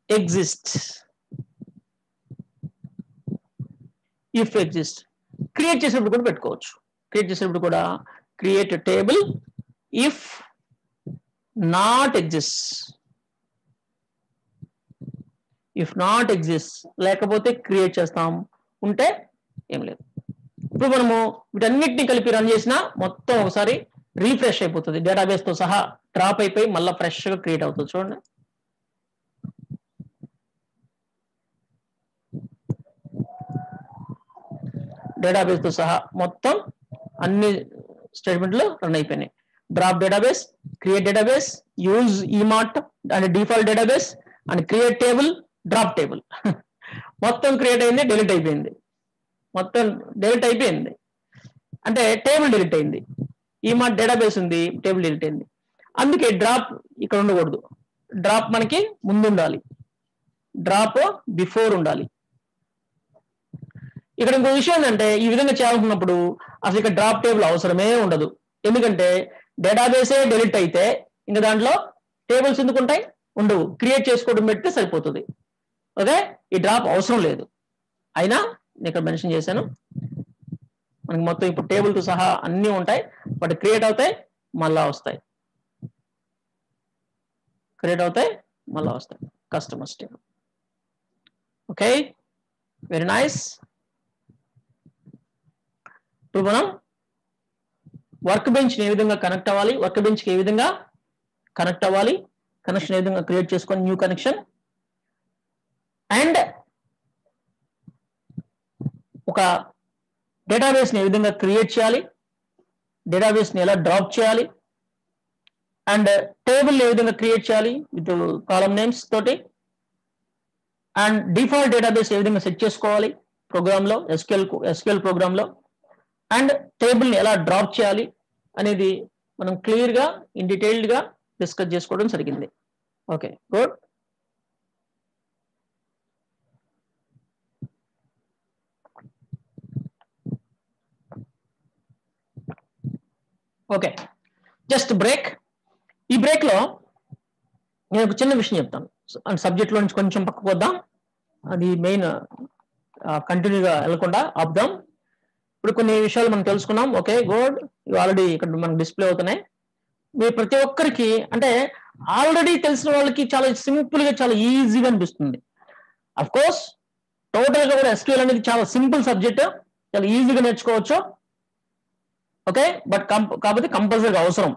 ఎగ్జిస్ట్ క్రియేట్ చేసినప్పుడు కూడా పెట్టుకోవచ్చు. Create table if not exist, లేకపోతే క్రియేట్ చేస్తాం, ఉంటే ఏం లేదు. ఇప్పుడు మనము వీటన్నిటిని కలిపి రన్ చేసినా మొత్తం ఒకసారి రీఫ్రెష్ అయిపోతుంది, డేటాబేస్ తో సహా డ్రాప్ అయిపోయి మళ్ళీ ఫ్రెష్ గా క్రియేట్ అవుతుంది. చూడండి, డేటాబేస్ తో సహా మొత్తం అన్ని స్టేట్మెంట్లు రన్ అయిపోయినాయి. Drop database, create database, use emart and default database and create table, drop table మొత్తం క్రియేట్ అయింది, డెలీట్ అయిపోయింది. అంటే టేబుల్ డిలీట్ అయింది. ఈమార్ట్ డేటాబేస్ ఉంది, టేబుల్ డిలీట్ అయింది. అందుకే డ్రాప్ ఇక్కడ ఉండకూడదు, డ్రాప్ మనకి ముందు ఉండాలి, డ్రాప్ బిఫోర్ ఉండాలి. ఇక్కడ ఇంకో విషయం ఏంటంటే ఈ విధంగా చేయాలనుకున్నప్పుడు అసలు ఇక్కడ డ్రాప్ టేబుల్ అవసరమే ఉండదు. ఎందుకంటే డేటాబేసే డెలిట్ అయితే ఇంకా దాంట్లో టేబుల్స్ ఎందుకు ఉంటాయి? ఉండవు. క్రియేట్ చేసుకోవడం పెడితే సరిపోతుంది. ఓకే, ఈ డ్రాప్ అవసరం లేదు. అయినా నేను ఇక్కడ మెన్షన్ చేశాను. మనకి మొత్తం ఇప్పుడు టేబుల్తో సహా అన్నీ ఉంటాయి, బట్ క్రియేట్ అవుతాయి మళ్ళా వస్తాయి, క్రియేట్ అవుతాయి మళ్ళా వస్తాయి. Customers table. Okay, very nice. ఇప్పుడు మనం వర్క్ బెంచ్ ఏ విధంగా కనెక్ట్ అవ్వాలి, వర్క్ బెంచ్ ఏ విధంగా కనెక్ట్ అవ్వాలి, కనెక్షన్ ఏ విధంగా క్రియేట్ చేసుకొని న్యూ కనెక్షన్, అండ్ ఒక డేటాబేస్ని ఏ విధంగా క్రియేట్ చేయాలి, డేటాబేస్ని ఎలా డ్రాప్ చేయాలి, అండ్ టేబుల్ ఏ విధంగా క్రియేట్ చేయాలి విత్ కాలమ్ నేమ్స్ తోటి, అండ్ డిఫాల్ట్ డేటాబేస్ ఏ విధంగా సెట్ చేసుకోవాలి ప్రోగ్రామ్ లో, ఎస్క్యూఎల్ ప్రోగ్రామ్ లో, అండ్ టేబుల్ ని ఎలా డ్రాప్ చేయాలి అనేది మనం క్లియర్ గా ఇన్ డీటెయిల్డ్ గా డిస్కస్ చేసుకోవడం జరిగింది. Okay, good. Okay, just break. ఈ బ్రేక్ లో నేను ఒక చిన్న విషయం చెప్తాను. సబ్జెక్ట్ లో నుంచి కొంచెం పక్కకు వద్దాం, అది మెయిన్ కంటిన్యూగా వెళ్ళకుండా ఆపుదాం. ఇప్పుడు కొన్ని విషయాలు మనం తెలుసుకున్నాం. Okay, good. ఇవి ఆల్రెడీ ఇక్కడ మనకు డిస్ప్లే అవుతున్నాయి. మీరు ప్రతి ఒక్కరికి అంటే ఆల్రెడీ తెలిసిన వాళ్ళకి చాలా సింపుల్ గా చాలా ఈజీగా అనిపిస్తుంది. అఫ్ కోర్స్ టోటల్ గా కూడా ఎస్క్యూఎల్ అనేది చాలా సింపుల్ సబ్జెక్ట్, చాలా ఈజీగా నేర్చుకోవచ్చు. ఓకే, బట్ కాకపోతే కంపల్సరీగా అవసరం,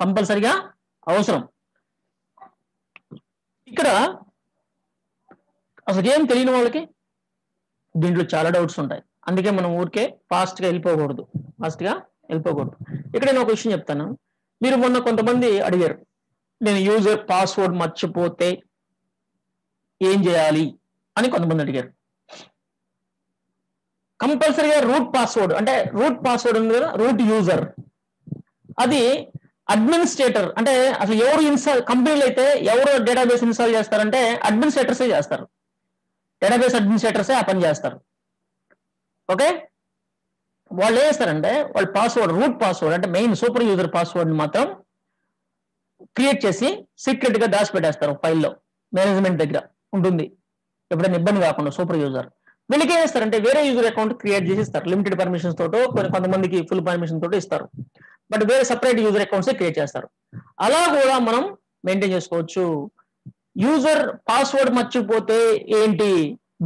కంపల్సరీగా అవసరం. ఇక్కడ అసలు ఏం తెలియని వాళ్ళకి దీంట్లో చాలా డౌట్స్ ఉంటాయి. అందుకే మనం ఊరికే ఫాస్ట్గా వెళ్ళిపోకూడదు. ఇక్కడ నేను ఒక విషయం చెప్తాను. మీరు మొన్న కొంతమంది అడిగారు, నేను యూజర్ పాస్వర్డ్ మర్చిపోతే ఏం చేయాలి అని కొంతమంది అడిగారు. కంపల్సరీగా రూట్ పాస్వర్డ్, అంటే రూట్ పాస్వర్డ్ ఉంది కదా, రూట్ యూజర్, అది అడ్మినిస్ట్రేటర్, అంటే అసలు ఎవరు ఇన్స్టాల్, కంపెనీలు అయితే ఎవరు డేటాబేస్ ఇన్స్టాల్ చేస్తారంటే అడ్మినిస్ట్రేటర్సే చేస్తారు, డేటాబేస్ అడ్మినిస్ట్రేటర్సే ఆ పని చేస్తారు. ఓకే, వాళ్ళు ఏం చేస్తారంటే వాళ్ళు పాస్వర్డ్, రూట్ పాస్వర్డ్ అంటే మెయిన్ సూపర్ యూజర్ పాస్వర్డ్ మాత్రం క్రియేట్ చేసి సీక్రెట్ గా దాచిపెట్టేస్తారు ఫైల్లో, మేనేజ్మెంట్ దగ్గర ఉంటుంది, ఎప్పుడైనా ఇబ్బంది కాకుండా. సూపర్ యూజర్ వీళ్ళకి ఏం చేస్తారంటే వేరే యూజర్ అకౌంట్ క్రియేట్ చేసి ఇస్తారు, లిమిటెడ్ పర్మిషన్స్ తోటో, కొంతమందికి ఫుల్ పర్మిషన్ తోటో ఇస్తారు, బట్ వేరే సపరేట్ యూజర్ అకౌంట్స్ క్రియేట్ చేస్తారు. అలా కూడా మనం మెయింటైన్ చేసుకోవచ్చు. యూజర్ పాస్వర్డ్ మర్చిపోతే ఏంటి,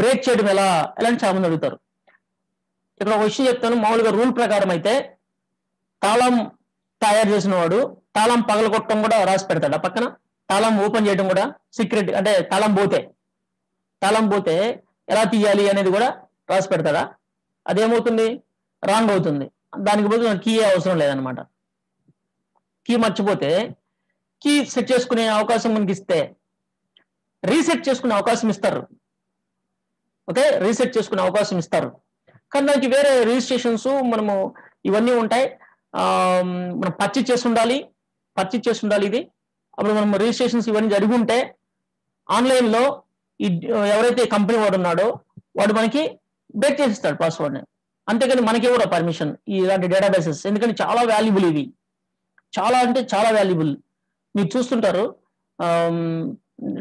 బ్రేక్ చేయడం ఎలా, ఇలాంటి చాలా మంది అడుగుతారు. ఇక్కడ ఒక విషయం చెప్తాను. మామూలుగా రూల్ ప్రకారం అయితే తాళం తయారు చేసిన వాడు తాళం పగలగొట్టడం కూడా రాసి పెడతాడు పక్కన, తాళం ఓపెన్ చేయడం కూడా సీక్రెట్, అంటే తాళం పోతే ఎలా తీయాలి అనేది కూడా రాసి పెడతాడా? అదేమవుతుంది, రాంగ్ అవుతుంది. దానికి బదులు కీ అవసరం లేదనమాట. కీ మర్చిపోతే కీ సెట్ చేసుకునే అవకాశం మనకి ఇస్తే రీసెట్ చేసుకునే అవకాశం ఇస్తారు. ఓకే, రీసెట్ చేసుకునే అవకాశం ఇస్తారు, కానీ దానికి వేరే రిజిస్ట్రేషన్స్ మనము ఇవన్నీ ఉంటాయి. మనం పర్చేజ్ చేసి ఉండాలి ఇది. అప్పుడు మనం రిజిస్ట్రేషన్స్ ఇవన్నీ జరిగి ఉంటే ఆన్లైన్లో ఎవరైతే కంపెనీ వాడు ఉన్నాడో వాడు మనకి బ్రేక్ చేసిస్తాడు పాస్వర్డ్ని. అంతేకాని మనకి కూడా పర్మిషన్ ఇలాంటి డేటాబేసెస్, ఎందుకంటే చాలా వాల్యుబుల్ ఇవి, చాలా అంటే చాలా వాల్యుబుల్. మీరు చూస్తుంటారు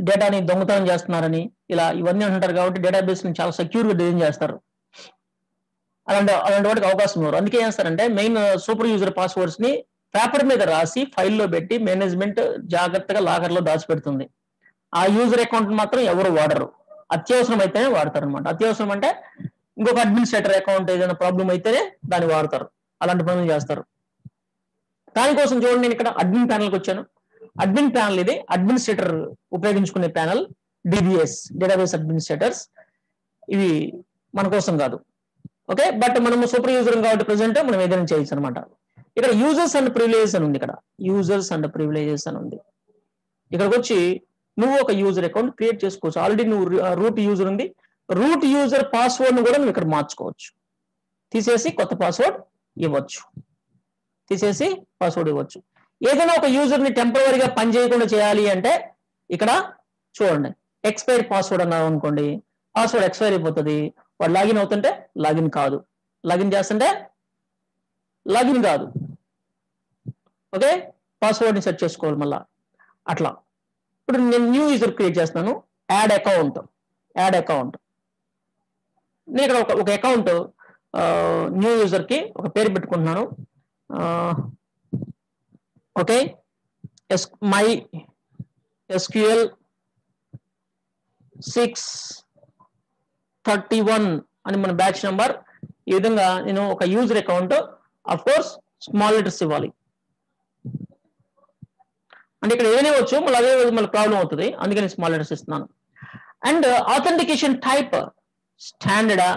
డేటాని దొంగతనం చేస్తున్నారని ఇలా ఇవన్నీ అంటారు. కాబట్టి డేటాబేస్ని చాలా సెక్యూర్గా డిజైన్ చేస్తారు. అలాంటి వాటికి అవకాశం ఇవ్వరు. అందుకే ఏం చేస్తారంటే మెయిన్ సూపర్ యూజర్ పాస్వర్డ్స్ ని పేపర్ మీద రాసి ఫైల్లో పెట్టి మేనేజ్మెంట్ జాగ్రత్తగా లాకర్లో దాచిపెడుతుంది. ఆ యూజర్ అకౌంట్ మాత్రం ఎవరు వాడరు, అత్యవసరం అయితేనే వాడతారు అనమాట. అత్యవసరం అంటే ఇంకొక అడ్మినిస్ట్రేటర్ అకౌంట్ ఏదైనా ప్రాబ్లం అయితేనే దాన్ని వాడతారు, అలాంటి పనులు చేస్తారు. దానికోసం చూడండి, నేను ఇక్కడ అడ్మిన్ ప్యానల్కి వచ్చాను. అడ్మిన్ ప్యానల్ ఇది అడ్మినిస్ట్రేటర్ ఉపయోగించుకునే ప్యానల్, డిబిఎస్ డేటాబేస్ అడ్మినిస్ట్రేటర్స్. ఇవి మన కోసం కాదు. ఓకే, బట్ మనము సూపర్ యూజర్ కాబట్టి ప్రెసెంట్ మనం ఏదైనా చేయొచ్చు అనమాట. ఇక్కడ యూజర్స్ అండ్ ప్రివిలేజెస్ అని ఉంది, ఇక్కడ యూజర్స్ అండ్ ప్రివిలేజెస్ అని ఉంది. ఇక్కడికి వచ్చి నువ్వు ఒక యూజర్ అకౌంట్ క్రియేట్ చేసుకోవచ్చు. ఆల్రెడీ నువ్వు రూట్ యూజర్ ఉంది, రూట్ యూజర్ పాస్వర్డ్ ను కూడా నువ్వు ఇక్కడ మార్చుకోవచ్చు. తీసేసి కొత్త పాస్వర్డ్ ఇవ్వచ్చు, ఏదైనా ఒక యూజర్ ని టెంపరరీగా పని చేయకుండా చేయాలి అంటే ఇక్కడ చూడండి, ఎక్స్పైర్ పాస్వర్డ్ అన్నావు అనుకోండి, పాస్వర్డ్ ఎక్స్పైర్ అయిపోతుంది. వాడు లాగిన్ అవుతుంటే లాగిన్ కాదు, లాగిన్ చేస్తుంటే లాగిన్ కాదు. ఓకే, పాస్వర్డ్ని సెట్ చేసుకోవాలి మళ్ళా అట్లా. ఇప్పుడు నేను న్యూ యూజర్ క్రియేట్ చేస్తున్నాను, యాడ్ అకౌంట్. నేను ఇక్కడ ఒక అకౌంట్ న్యూ యూజర్కి ఒక పేరు పెట్టుకుంటున్నాను. ఓకే, మై SQL 631 అని మన బ్యాచ్ నెంబర్. ఈ విధంగా నేను ఒక user account, of course small letters ఇవ్వాలి. అంటే ఇక్కడ ఏదైనా వచ్చు, మళ్ళీ అదే మళ్ళీ ప్రాబ్లం అవుతుంది, అందుకని స్మాల్ లెటర్స్ ఇస్తున్నాను. అండ్ ఆథెంటికేషన్ టైప్ స్టాండర్డా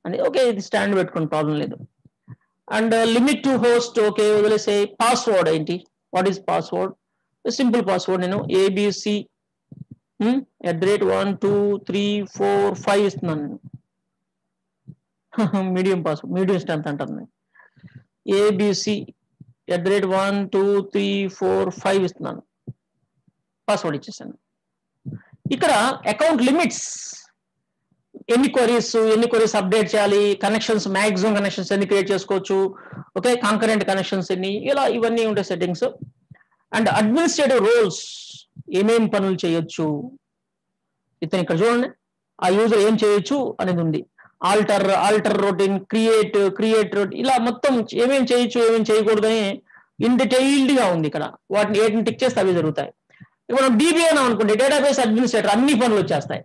అని, ఓకే ఇది స్టాండర్డ్ పెట్టుకుని ప్రాబ్లం లేదు. And limit to host, okay వదిలేసే. పాస్వర్డ్ ఏంటి, what is password? Simple password నేను ABC @ 1 2 3 4 5 ఇస్తున్నాను నేను. మీడియం పాస్వర్డ్, మీడియం స్ట్రెంత్ అంటాను నేను. ABC @ 1 2 3 4 5 ఇస్తున్నాను, పాస్వర్డ్ ఇచ్చేసాను. ఇక్కడ అకౌంట్ లిమిట్స్, ఎన్ని క్వరీస్ అప్డేట్ చేయాలి, కనెక్షన్స్ మ్యాక్సిమం కనెక్షన్స్ ఎన్ని క్రియేట్ చేసుకోవచ్చు, ఓకే కాంకరెంట్ కనెక్షన్స్ ఎన్ని, ఇలా ఇవన్నీ ఉంటాయి సెట్టింగ్స్. అండ్ అడ్మినిస్ట్రేటివ్ రోల్స్, ఏమేం పనులు చేయొచ్చు. ఇతను ఇక్కడ చూడండి, ఆ యూజర్ ఏం చేయొచ్చు అనేది ఉంది. ఆల్టర్ రొటీన్, క్రియేట్ ఇలా మొత్తం ఏమేం చేయొచ్చు ఏమేం చేయకూడదని ఇన్ డీటెయిల్డ్ గా ఉంది ఇక్కడ. వాటిని ఏటిని టిక్ చేస్తే అవి జరుగుతాయి. ఇప్పుడు మనం DB అని అనుకోండి, డేటాబేస్ అడ్మినిస్ట్రేటర్, అన్ని పనులు వచ్చేస్తాయి.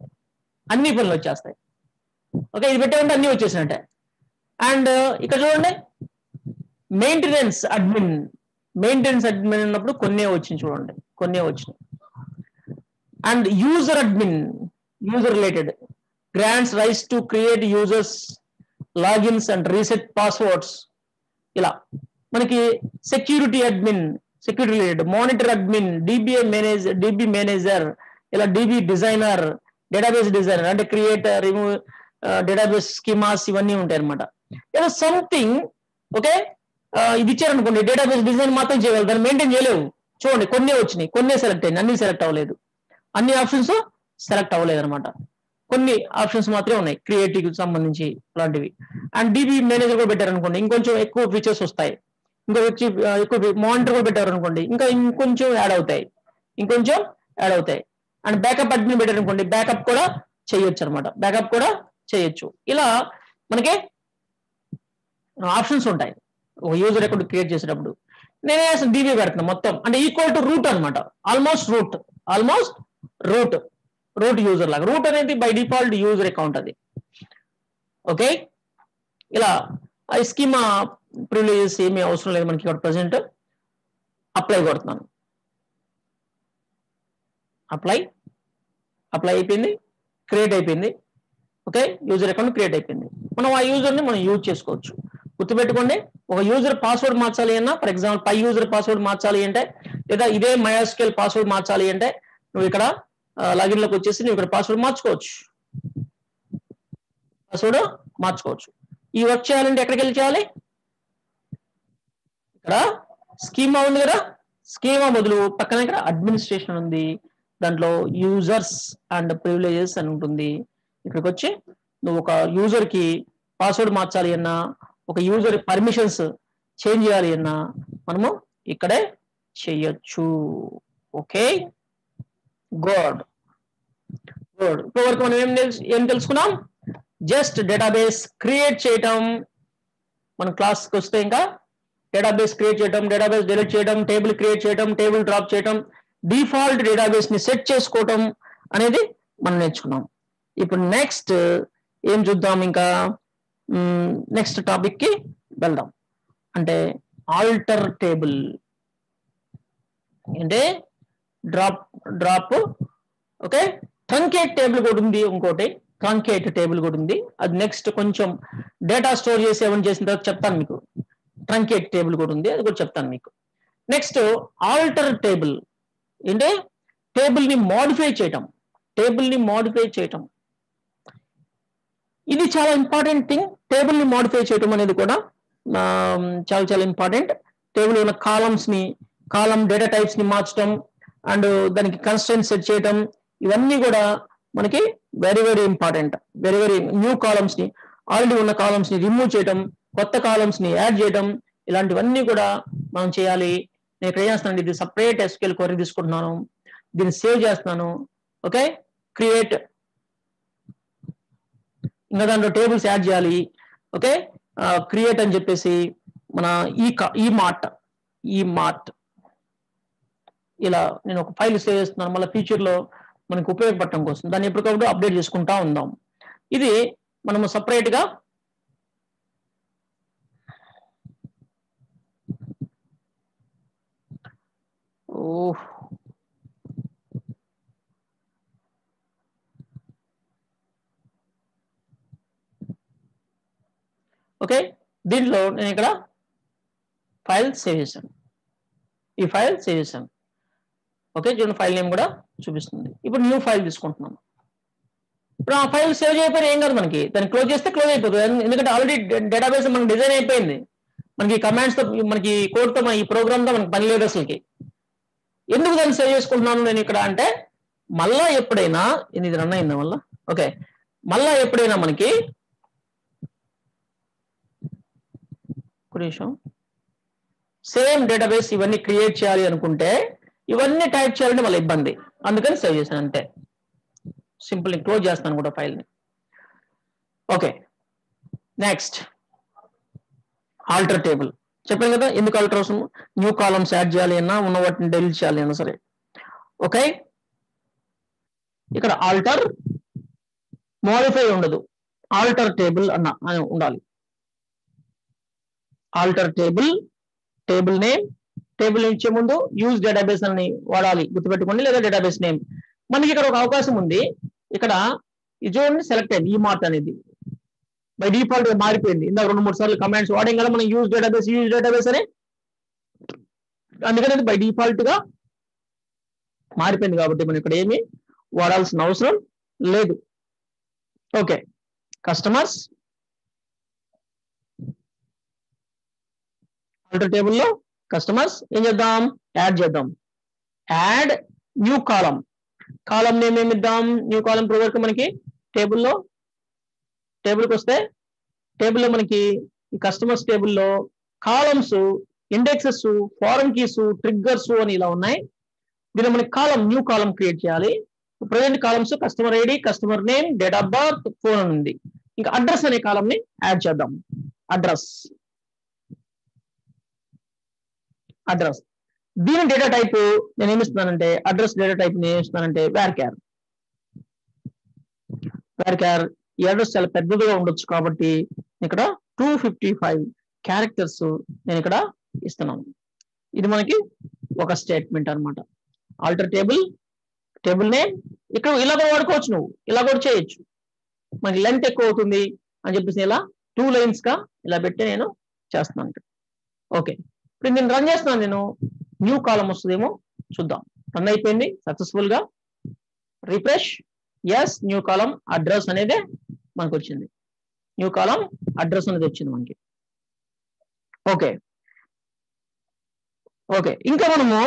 ఓకే, ఇది పెట్టే ఉంటే అన్ని వచ్చేసినట్టే. అండ్ ఇక్కడ చూడండి, మెయింటెనెన్స్ అడ్మిన్ అన్నప్పుడు కొన్నే వచ్చింది చూడండి, కొన్నే వచ్చినాయి. And user admin, user related, grants rights to create users logins and reset passwords. ఇలా మనకి security admin, security related, monitor admin, DB manager, ఇలా DB డిజైనర్, డేటాబేస్ డిజైనర్ అంటే క్రియేట్ రిమూవ్ డేటాబేస్ స్కీమాస్, ఇవన్నీ ఉంటాయి అనమాట. ఏదో సంథింగ్ ఓకే ఇది ఇచ్చారనుకోండి, డేటాబేస్ డిజైన్ మాత్రం చేయగలరు, దాన్ని మెయింటైన్ చేయలేవు. చూడండి కొన్నే వచ్చినాయి, కొన్నే సెలెక్ట్ అయింది, అన్ని సెలెక్ట్ అవ్వలేదు, అన్ని ఆప్షన్స్ సెలెక్ట్ అవ్వలేదు అనమాట. కొన్ని ఆప్షన్స్ మాత్రమే ఉన్నాయి క్రియేటివ్ సంబంధించి లాంటివి. అండ్ DB మేనేజర్ కూడా పెట్టారనుకోండి, ఇంకొంచెం ఎక్కువ ఫీచర్స్ వస్తాయి. ఎక్కువ మానిటర్ కూడా పెట్టారనుకోండి, ఇంకొంచెం యాడ్ అవుతాయి. అండ్ బ్యాకప్ అడ్మిన్ పెట్టారనుకోండి, బ్యాకప్ కూడా చేయొచ్చు అనమాట, ఇలా మనకి ఆప్షన్స్ ఉంటాయి ఒక యూజర్ అకౌంట్ క్రియేట్ చేసేటప్పుడు. నేనే DB పెడుతున్నా మొత్తం, అంటే ఈక్వల్ టు రూట్ అనమాట, ఆల్మోస్ట్ రూట్ యూజర్ లాగా. రూట్ అనేది బై డిఫాల్ట్ యూజర్ అకౌంట్ అది. ఓకే, ఇలా స్కీమా ప్రివిలేజెస్ ఏమీ అవసరం లేదు మనకి ఇక్కడ ప్రజెంట్. అప్లై కొడుతున్నాను, అప్లై అయిపోయింది, క్రియేట్ అయిపోయింది. ఓకే, యూజర్ అకౌంట్ క్రియేట్ అయిపోయింది. మనం ఆ యూజర్ని మనం యూజ్ చేసుకోవచ్చు. గుర్తుపెట్టుకోండి, ఒక యూజర్ పాస్వర్డ్ మార్చాలి అన్నా, ఫర్ ఎగ్జాంపుల్ పై యూజర్ పాస్వర్డ్ మార్చాలి అంటే, లేదా ఇదే MySQL పాస్వర్డ్ మార్చాలి అంటే, నువ్వు ఇక్కడ లాగిన్ లోకి వచ్చేసి నువ్వు ఇక్కడ పాస్వర్డ్ మార్చుకోవచ్చు. ఈ వర్క్ చేయాలంటే ఎక్కడికి వెళ్ళి చేయాలి? ఇక్కడ స్కీమా ఉంది కదా, స్కీమా బదులు పక్కన ఇక్కడ అడ్మినిస్ట్రేషన్ ఉంది, దాంట్లో యూజర్స్ అండ్ ప్రివిలేజెస్ అని ఉంటుంది. ఇక్కడికి వచ్చి నువ్వు ఒక యూజర్ కి పాస్వర్డ్ మార్చాలి అన్నా, ఒక యూజర్ పర్మిషన్స్ చేంజ్ చేయాలి అన్నా మనము ఇక్కడే చేయొచ్చు. Okay, good. ఇప్పటివరకు మనం ఏం తెలుసుకున్నాం? జస్ట్ డేటాబేస్ క్రియేట్ చేయటం. మన క్లాస్కి వస్తే ఇంకా డేటాబేస్ క్రియేట్ చేయటం, డేటాబేస్ డిలీట్ చేయడం, టేబుల్ క్రియేట్ చేయడం, టేబుల్ డ్రాప్ చేయడం, డిఫాల్ట్ డేటాబేస్ ని సెట్ చేసుకోవటం అనేది మనం నేర్చుకున్నాం. ఇప్పుడు నెక్స్ట్ ఏం చూద్దాం? ఇంకా నెక్స్ట్ టాపిక్ కి వెళ్దాం. అంటే ఆల్టర్ టేబుల్ అంటే డ్రాప్. ఓకే, ట్రంకేట్ టేబుల్ కూడా ఉంది, ఇంకోటి ట్రంకేట్ టేబుల్ కూడా ఉంది. అది నెక్స్ట్ కొంచెం డేటా స్టోర్ చేసి ఏమైనా చేసిన తర్వాత చెప్తాను మీకు. ట్రంకేట్ టేబుల్ కూడా ఉంది, అది కూడా చెప్తాను మీకు. నెక్స్ట్ ఆల్టర్ టేబుల్ అంటే టేబుల్ ని మోడిఫై చేయటం. ఇది చాలా ఇంపార్టెంట్ థింగ్. టేబుల్ ని మోడిఫై చేయటం అనేది కూడా చాలా చాలా ఇంపార్టెంట్. టేబుల్ ఉన్న కాలం డేటా టైప్స్ ని మార్చడం, అండ్ దానికి కన్స్ట్రెంట్స్ సెట్ చేయటం, ఇవన్నీ కూడా మనకి very important. Very new columns ని, ఆల్రెడీ ఉన్న కాలమ్స్ ని రిమూవ్ చేయడం, కొత్త కాలమ్స్ ని యాడ్ చేయడం, ఇలాంటివన్నీ కూడా మనం చేయాలి. నేను ఇక్కడ చేస్తాను, ఇది సపరేట్ ఎస్క్యూఎల్ క్వరీ తీసుకుంటున్నాను, దీన్ని సేవ్ చేస్తున్నాను. ఓకే, క్రియేట్, ఇంకా దాంట్లో టేబుల్స్ యాడ్ చేయాలి. ఓకే, క్రియేట్ అని చెప్పేసి మన ఈ మార్ట్ ఇలా నేను ఒక ఫైల్ సేవ్ చేస్తున్నాను. మళ్ళీ ఫ్యూచర్లో మనకు ఉపయోగపడటం కోసం దాన్ని ఎప్పటికప్పుడు అప్డేట్ చేసుకుంటా ఉందాం. ఇది మనము సపరేట్గా ఓకే, దీంట్లో నేను ఇక్కడ ఫైల్ సేవ్ చేశాను, ఈ ఫైల్ సేవ్ చేశాను. ఓకే, చూడండి ఫైల్ నేమ్ కూడా చూపిస్తుంది. ఇప్పుడు న్యూ ఫైల్ తీసుకుంటున్నాను. ఇప్పుడు ఆ ఫైల్ సేవ్ చేయకపోయినా ఏం కాదు, మనకి దాన్ని క్లోజ్ చేస్తే క్లోజ్ అయిపోతుంది. ఎందుకంటే ఆల్రెడీ డేటాబేస్ మనకి డిజైన్ అయిపోయింది. మనకి కమాండ్స్ తో, మనకి కోడ్ తో, ఈ ప్రోగ్రామ్ తో మనకి పని లేదు అసలుకి. ఎందుకు దాన్ని సేవ్ చేసుకుంటున్నాను నేను ఇక్కడ అంటే, మళ్ళా ఎప్పుడైనా ఇది రన్ అయిందా మళ్ళా, ఓకే, మళ్ళా ఎప్పుడైనా మనకి సేమ్ డేటాబేస్ ఇవన్నీ క్రియేట్ చేయాలి అనుకుంటే, ఇవన్నీ టైప్ చేయాలంటే మళ్ళీ ఇబ్బంది, అందుకని సేవ్ చేశాను అంతే. సింపుల్ క్లోజ్ చేస్తాను కూడా ఫైల్ని. Okay, next alter table. చెప్పాను కదా ఎందుకు ఆల్టర్ అవసరం, న్యూ కాలమ్స్ యాడ్ చేయాలి అన్నా, ఉన్న వాటిని డెలీట్ చేయాలి అన్నా సరే. ఓకే, ఇక్కడ ఆల్టర్, మోడిఫై ఉండదు, ఆల్టర్ టేబుల్ అని ఉండాలి. Alter table, table name, table ఇచ్చే ముందు యూజ్ డేటాబేస్ అని వాడాలి, గుర్తుపెట్టుకోండి, లేదా డేటాబేస్ నేమ్. మనకి ఇక్కడ ఒక అవకాశం ఉంది, ఇక్కడ ఇది చూడండి సెలెక్ట్ అయింది, ఈ మార్ట్ అనేది బై డిఫాల్ట్ గా మారిపోయింది. ఇందాక 2-3 సార్లు కమాండ్స్ వాడాం కదా మనం, యూజ్ డేటాబేస్ అని, అందుకని బై డిఫాల్ట్ గా మారిపోయింది. కాబట్టి మనం ఇక్కడ ఏమి వాడాల్సిన అవసరం లేదు. ఓకే, కస్టమర్స్, ఆల్టర్ టేబుల్లో కస్టమర్స్ ఏం చేద్దాం, యాడ్ చేద్దాం. యాడ్ న్యూ కాలం, కాలం నేమ్ ఏమి ఇద్దాం, న్యూ కాలం ప్రొవైడ్ మనకి టేబుల్కి వస్తే, టేబుల్లో మనకి ఈ కస్టమర్స్ టేబుల్లో columns, indexes, foreign keys, triggers అని ఇలా ఉన్నాయి. దీనిలో మనకి కాలం, న్యూ కాలం క్రియేట్ చేయాలి. Present columns customer ID, customer name, date of birth, phone అని ఉంది. ఇంకా అడ్రస్ అనే కాలం ని యాడ్ చేద్దాం. అడ్రస్ దీని డేటా టైప్ నేను ఏమిస్తున్నానంటే, అడ్రస్ డేటా టైప్ నేను ఏమిస్తున్నానంటే varchar. ఈ అడ్రస్ చాలా పెద్దదిగా ఉండొచ్చు కాబట్టి ఇక్కడ 255 క్యారెక్టర్స్ నేను ఇక్కడ ఇస్తున్నాను. ఇది మనకి ఒక స్టేట్మెంట్ అన్నమాట. ఆల్టర్ టేబుల్ నేమ్, ఇక్కడ ఇలా కూడా వాడుకోవచ్చు, నువ్వు ఇలా కూడా చేయొచ్చు. మనకి లెంత్ ఎక్కువ అవుతుంది అని చెప్పేసి ఇలా 2 lines గా ఇలా పెట్టి నేను చేస్తున్నాను. ఓకే, ఇప్పుడు నేను రన్ చేస్తున్నాను, నేను న్యూ కాలం వస్తుందేమో చూద్దాం. రన్ అయిపోయింది సక్సెస్ఫుల్ గా. Refresh, yes, new column address అనేది మనకు వచ్చింది. న్యూ కాలం అడ్రస్ అనేది వచ్చింది మనకి. ఓకే, ఇంకా మనము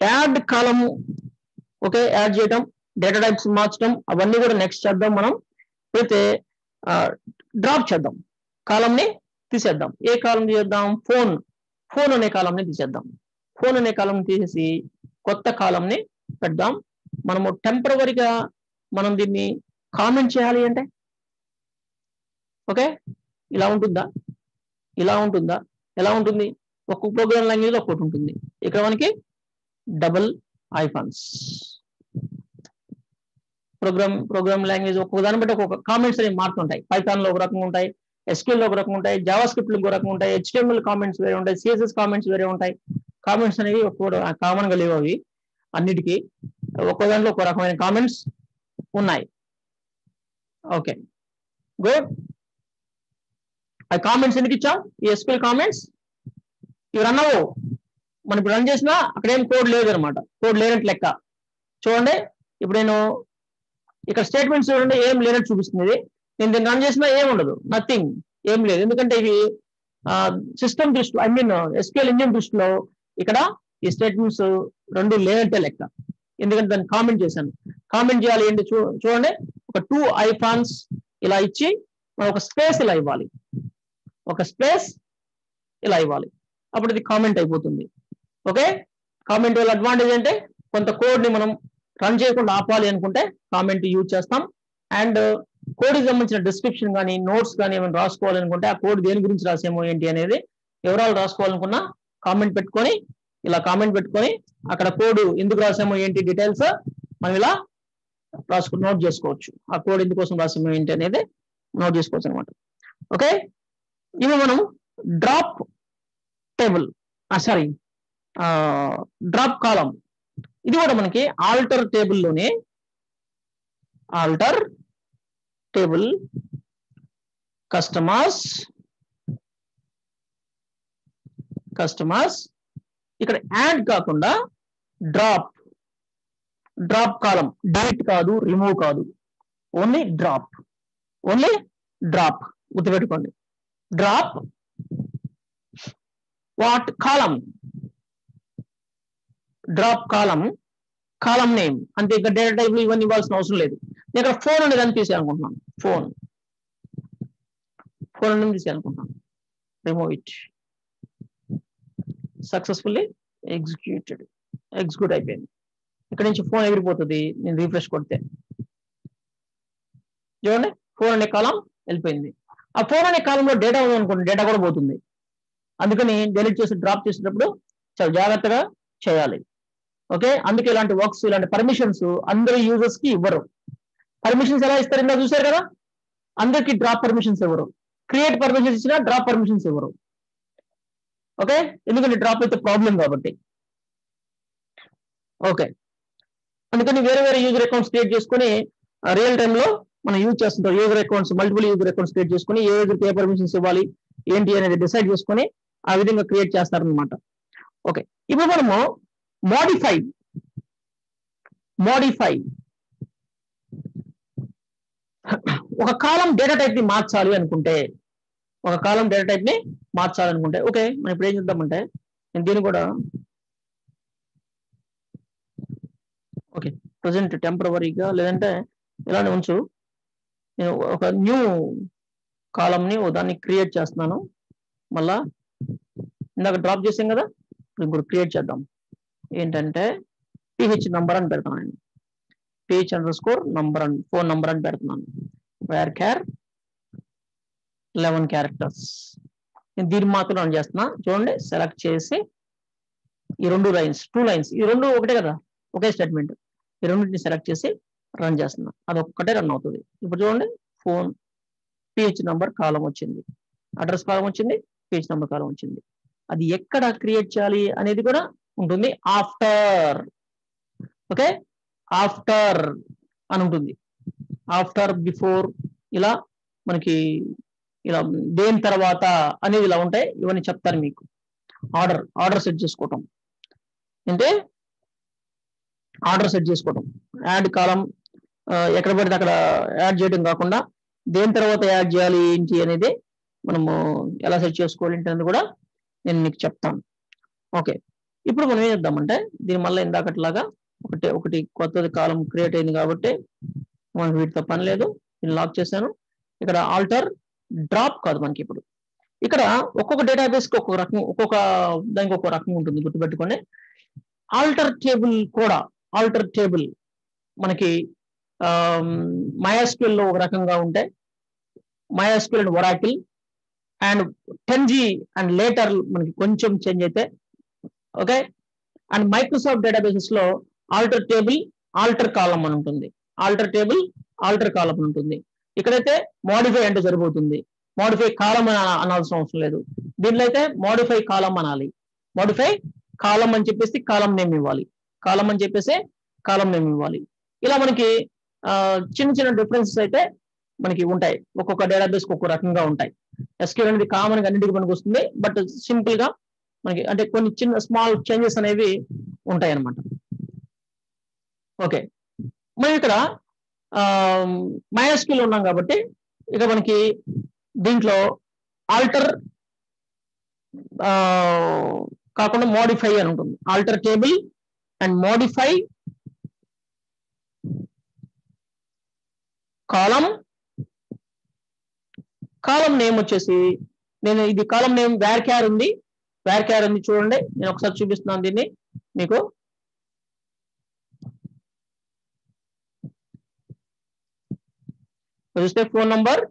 యాడ్ కాలం, ఓకే, యాడ్ చేయటం, డేటా టైప్స్ మార్చడం, అవన్నీ కూడా నెక్స్ట్ చేద్దాం మనం. అయితే డ్రాప్ చేద్దాం, కాలంని తీసేద్దాం. ఏ కాలం తీసేద్దాం, ఫోన్ అనే కాలంని తీసేద్దాం. ఫోన్ అనే కాలం తీసేసి కొత్త కాలంని పెడదాం. మనము టెంపరవరీగా మనం దీన్ని కామెంట్ చేయాలి అంటే, ఓకే, ఇలా ఉంటుందా, ఎలా ఉంటుంది, ఒక్కొక్క ప్రోగ్రామ్ లాంగ్వేజ్ ఒక్కొక్కటి ఉంటుంది. ఇక్కడ మనకి డబుల్ ఐఫాన్స్, ప్రోగ్రామ్ లాంగ్వేజ్ ఒక్కొక్క దాన్ని బట్టి ఒక్కొక్క కామెంట్స్ అనేవి మారుతుంటాయి. పైథాన్ లో ఒక రకంగా ఉంటాయి, SQL లో ఒక రకంగా ఉంటాయి, జావా స్క్రిప్ట్ లో ఒక రకంగా ఉంటాయి, HTML కామెంట్స్ వేరే ఉంటాయి, CSS కామెంట్స్ వేరే ఉంటాయి. కామెంట్స్ అనేవి ఒక్కొక్క కామన్ గా లేవు, అవి అన్నిటికీ ఒక్కో దాంట్లో ఒక్కో రకమైన కామెంట్స్ ఉన్నాయి. Okay, good. ఆ కామెంట్స్ ఎందుకు ఇచ్చాం, ఈ SQL కామెంట్స్ ఇవి రన్ అవ్వవు. మనం ఇప్పుడు రన్ చేసినా అక్కడ ఏం కోడ్ లేదు అనమాట, కోడ్ లేనట్టు లెక్క. చూడండి ఇప్పుడు నేను ఇక్కడ స్టేట్మెంట్స్ చూడండి, ఏం లేనట్టు చూపిస్తుంది. నేను దీన్ని రన్ చేసినా ఏం ఉండదు, నథింగ్, ఏం లేదు. ఎందుకంటే ఇవి సిస్టమ్ దృష్టిలో, SQL ఇంజిన్ దృష్టిలో ఇక్కడ ఈ స్టేట్మెంట్స్ రెండు లేనట్టే లెక్క. ఎందుకంటే దాన్ని కామెంట్ చేశాను. కామెంట్ చేయాలి ఏంటి చూడండి, ఒక 2 ఐకాన్స్ ఇలా ఇచ్చి మనం ఒక స్పేస్ ఇలా ఇవ్వాలి, ఒక స్పేస్ ఇలా ఇవ్వాలి, అప్పుడు ఇది కామెంట్ అయిపోతుంది. ఓకే, కామెంట్ వల్ల అడ్వాంటేజ్ అంటే కొంత కోడ్ ని మనం రన్ చేయకుండా ఆపాలి అనుకుంటే కామెంట్ యూజ్ చేస్తాం. అండ్ కోడ్కి సంబంధించిన డిస్క్రిప్షన్ కానీ నోట్స్ కానీ ఏమైనా రాసుకోవాలనుకుంటే ఆ కోడ్ దేని గురించి రాసేమో ఏంటి అనేది వివరాలు రాసుకోవాలనుకున్నా కామెంట్ పెట్టుకొని ఇలా కామెంట్ పెట్టుకొని అక్కడ కోడ్ ఎందుకు రాసామో ఏంటి డీటెయిల్స్ మనం ఇలా రాసుకుని నోట్ చేసుకోవచ్చు. ఆ కోడ్ ఎందుకోసం రాసామో ఏంటి అనేది నోట్ చేసుకోవచ్చు అనమాట. ఓకే, ఇవి మనం డ్రాప్ టేబుల్ సారీ డ్రాప్ కాలం, ఇది కూడా మనకి ఆల్టర్ టేబుల్లోనే ఆల్టర్ టేబుల్ కస్టమర్స్ ఇక్కడ యాడ్ కాకుండా డ్రాప్ కాలం, డిలీట్ కాదు, రిమూవ్ కాదు, ఓన్లీ డ్రాప్ గుర్తుపెట్టుకోండి. Drop what column, drop column name అంతే. ఇక్కడ డేటా టైప్ ఇవన్నీ ఇవ్వాల్సిన అవసరం లేదు. నేను ఇక్కడ ఫోన్ అనేది అని తీసేయాలనుకుంటున్నాను, ఫోన్ అనేది తీసేయాలనుకుంటున్నాను. రిమూవ్ ఇట్, సక్సెస్ఫుల్లీ ఎగ్జిక్యూట్ అయిపోయింది. ఇక్కడ నుంచి ఫోన్ ఎగిరిపోతుంది నేను రీఫ్రెష్ కొడితే. చూడండి, ఫోన్ అనే కాలం వెళ్ళిపోయింది. ఆ ఫోన్ అనే కాలంలో డేటా ఉంది అనుకోండి, డేటా కూడా పోతుంది. అందుకని డెలీట్ చేసి డ్రాప్ చేసేటప్పుడు చాలా జాగ్రత్తగా చేయాలి. ఓకే, అందుకే ఇలాంటి వర్క్స్ ఇలాంటి పర్మిషన్స్ అందరి యూజర్స్ కి ఇవ్వరు. పర్మిషన్స్ ఎలా ఇస్తారు ఇందా చూసారు కదా, అందరికి డ్రాప్ పర్మిషన్స్ ఇవ్వరు. క్రియేట్ పర్మిషన్స్ ఇచ్చినా డ్రాప్ పర్మిషన్స్ ఇవ్వరు. ఓకే, ఎందుకంటే డ్రాప్ అయితే ప్రాబ్లం కాబట్టి. ఓకే, అందుకని వేరే యూజర్ అకౌంట్స్ క్రియేట్ చేసుకుని రియల్ టైంలో మనం యూజ్ చేస్తుంటాం. User accounts multiple user accounts create చేసుకుని ఏ యూజర్కి ఏ పర్మిషన్స్ ఇవ్వాలి ఏంటి అనేది డిసైడ్ చేసుకుని ఆ విధంగా క్రియేట్ చేస్తారనమాట. ఓకే, ఇప్పుడు మనము మోడిఫై ఒక కాలం డేటా టైప్ ని మార్చాలి అనుకుంటే, ఓకే మనం ఇప్పుడు ఏం చేద్దామంటే నేను దీన్ని కూడా ఓకే ప్రజెంట్ టెంపరవరీగా లేదంటే ఇలానే ఉంచు, నేను ఒక న్యూ కాలంని దాన్ని క్రియేట్ చేస్తున్నాను. మళ్ళా ఇందాక డ్రాప్ చేసాం కదా, ఇప్పుడు క్రియేట్ చేద్దాం. ఏంటంటే PH నంబర్ అని పెడతాను నేను, PH_number అని ఫోన్ నంబర్ అని పెడుతున్నాను. varchar 11 characters. నేను దీన్ని మాత్రం రన్ చేస్తున్నా. చూడండి, సెలెక్ట్ చేసి ఈ 2 లైన్స్ 2 లైన్స్ ఈ 2 ఒకటే కదా, ఒకే స్టేట్మెంట్, ఈ రెండింటిని సెలెక్ట్ చేసి రన్ చేస్తున్నా. అది ఒక్కటే రన్ అవుతుంది. ఇప్పుడు చూడండి, ఫోన్ PH నంబర్ కాలం వచ్చింది, అడ్రస్ కాలం వచ్చింది, PH నంబర్ కాలం వచ్చింది. అది ఎక్కడ క్రియేట్ చేయాలి అనేది కూడా ఉంటుంది. ఆఫ్టర్, ఓకే, ఆఫ్టర్ అని ఉంటుంది. ఆఫ్టర్, బిఫోర్, ఇలా మనకి ఇలా దేని తర్వాత అనేది ఇలా ఉంటాయి. ఇవన్నీ చెప్తారు మీకు. ఆర్డర్ సెట్ చేసుకోవటం అంటే యాడ్ కాలం ఎక్కడ పడితే అక్కడ యాడ్ చేయడం కాకుండా దేని తర్వాత యాడ్ చేయాలి ఏంటి అనేది మనము ఎలా సెట్ చేసుకోవాలి అనేది కూడా నేను మీకు చెప్తాను. ఓకే, ఇప్పుడు మనం ఏం చేద్దామంటే దీని మళ్ళీ ఇందాకట్లాగా ఒకటి కొత్తది కాలం క్రియేట్ అయింది కాబట్టి మనకి వీటితో పని లేదు. నేను లాక్ చేశాను. ఇక్కడ ఆల్టర్ డ్రాప్ కాదు మనకి. ఇప్పుడు ఇక్కడ ఒక్కొక్క డేటాబేస్ కి ఒక్కొక్క రకం, దానికి ఒక్కొక్క రకం ఉంటుంది, గుర్తుపెట్టుకోండి. ఆల్టర్ టేబుల్ మనకి MySQL లో ఒక రకంగా ఉంటాయి. MySQL and Oracle and 10G and later మనకి కొంచెం చేంజ్ అయితే. ఓకే, అండ్ మైక్రోసాఫ్ట్ డేటాబేసెస్ లో ఆల్టర్ టేబుల్ ఆల్టర్ కాలం అని ఉంటుంది. ఇక్కడైతే మోడిఫై అంటే సరిపోతుంది. మోడిఫై కాలం అనాల్సిన అవసరం లేదు. దీనిలో అయితే మోడిఫై కాలం అనాలి. మోడిఫై కాలం అని చెప్పేసి కాలం నేమ్ ఇవ్వాలి. ఇలా మనకి చిన్న డిఫరెన్సెస్ అయితే మనకి ఉంటాయి. ఒక్కొక్క డేటాబేస్ ఒక్కొక్క రకంగా ఉంటాయి. SQL అనేది కామన్ గా అన్నింటికి మనకు వస్తుంది. బట్ సింపుల్ గా మనకి అంటే కొన్ని చిన్న స్మాల్ చేంజెస్ అనేవి ఉంటాయి అన్నమాట. ఓకే, మనం ఇక్కడ MySQL ఉన్నాం కాబట్టి ఇక మనకి దీంట్లో ఆల్టర్ కాకుండా మోడిఫై అని ఉంటుంది. Alter table and modify column name వచ్చేసి నేను ఇది కాలం నేమ్ varchar ఉంది చూడండి. నేను ఒకసారి చూపిస్తున్నాను దీన్ని మీకు. చూస్తే ఫోన్ నంబర్,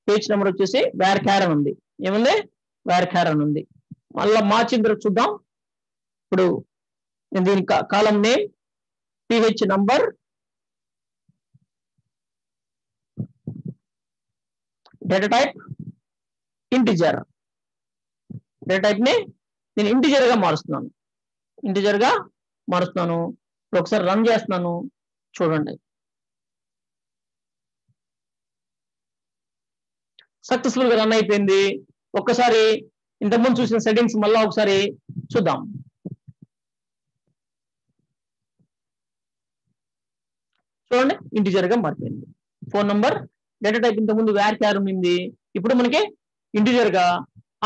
పేజ్ నెంబర్ వచ్చేసి varchar అని ఉంది. ఏముంది? varchar అని ఉంది. మళ్ళీ మార్చిన తర్వాత చూద్దాం. ఇప్పుడు నేను దీని కాలం name, PH number, data type integer. Data type ని నేను ఇంటిజర్ గా మారుస్తున్నాను. ఇప్పుడు ఒకసారి రన్ చేస్తున్నాను చూడండి. సక్సెస్ఫుల్ గా రన్ అయిపోయింది. ఒక్కసారి ఇంతకుముందు చూసిన సెట్టింగ్స్ మళ్ళా ఒకసారి చూద్దాం. చూడండి, ఇంటిజర్ గా మారిపోయింది. ఫోన్ నంబర్, డేటా టైప్ ఇంతకుముందు varchar ఉంది, ఇప్పుడు మనకి ఇంటిజర్ గా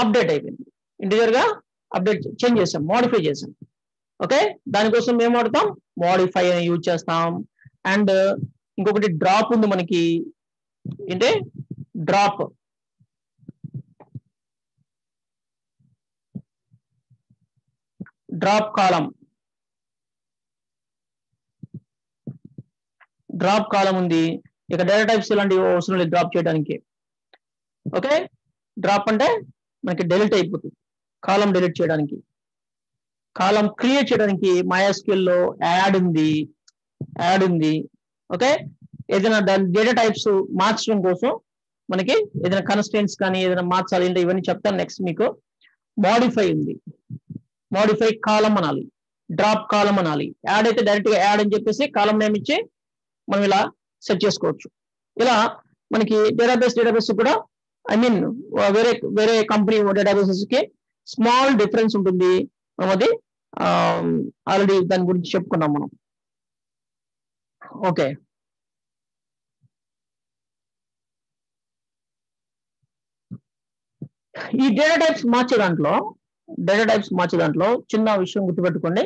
అప్డేట్ అయిపోయింది. చేంజ్ చేసాం, మోడిఫై చేసాం. ఓకే, దానికోసం మేము వాడతాం మోడిఫై అని యూజ్ చేస్తాం. అండ్ ఇంకొకటి డ్రాప్ ఉంది మనకి. ఏంటి? డ్రాప్ కాలం ఉంది. ఇక డేటా టైప్స్ ఇలాంటివి అవసరం లేదు డ్రాప్ చేయడానికి. ఓకే, డ్రాప్ అంటే మనకి డెలీట్ అయిపోతుంది. కాలం డెలీట్ చేయడానికి, కాలం క్రియేట్ చేయడానికి MySQL లో యాడ్ ఉంది. ఓకే, ఏదైనా దాని డేటా టైప్స్ మార్చడం కోసం మనకి ఏదైనా కన్స్టెంట్స్ కానీ ఏదైనా మార్చాలి అంటే ఇవన్నీ చెప్తాను నెక్స్ట్ మీకు. మోడిఫై ఉంది, మోడిఫై కాలం అనాలి, డ్రాప్ కాలం అనాలి. యాడ్ అయితే డైరెక్ట్ గా యాడ్ అని చెప్పేసి కాలం నేమ్ ఇచ్చి మనం ఇలా సెట్ చేసుకోవచ్చు. ఇలా మనకి డేటాబేస్ కూడా వేరే కంపెనీ డేటాబేసెస్ కి స్మాల్ డిఫరెన్స్ ఉంటుంది. మనం అది ఆల్రెడీ దాని గురించి చెప్పుకున్నాం మనం. ఓకే, ఈ డేటా టైప్స్ మార్చే దాంట్లో చిన్న విషయం గుర్తుపెట్టుకోండి.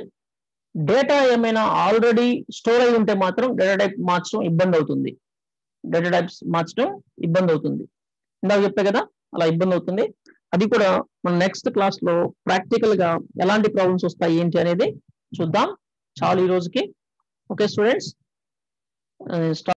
డేటా ఏమైనా ఆల్రెడీ స్టోర్ అయి ఉంటే మాత్రం డేటా టైప్ మార్చడం ఇబ్బంది అవుతుంది. ఇందాక చెప్పే కదా, అలా ఇబ్బంది అవుతుంది. అది కూడా మన నెక్స్ట్ క్లాస్ లో ప్రాక్టికల్ గా ఎలాంటి ప్రాబ్లమ్స్ వస్తాయి ఏంటి అనేది చూద్దాం. చాలు ఈ రోజుకి. Okay students,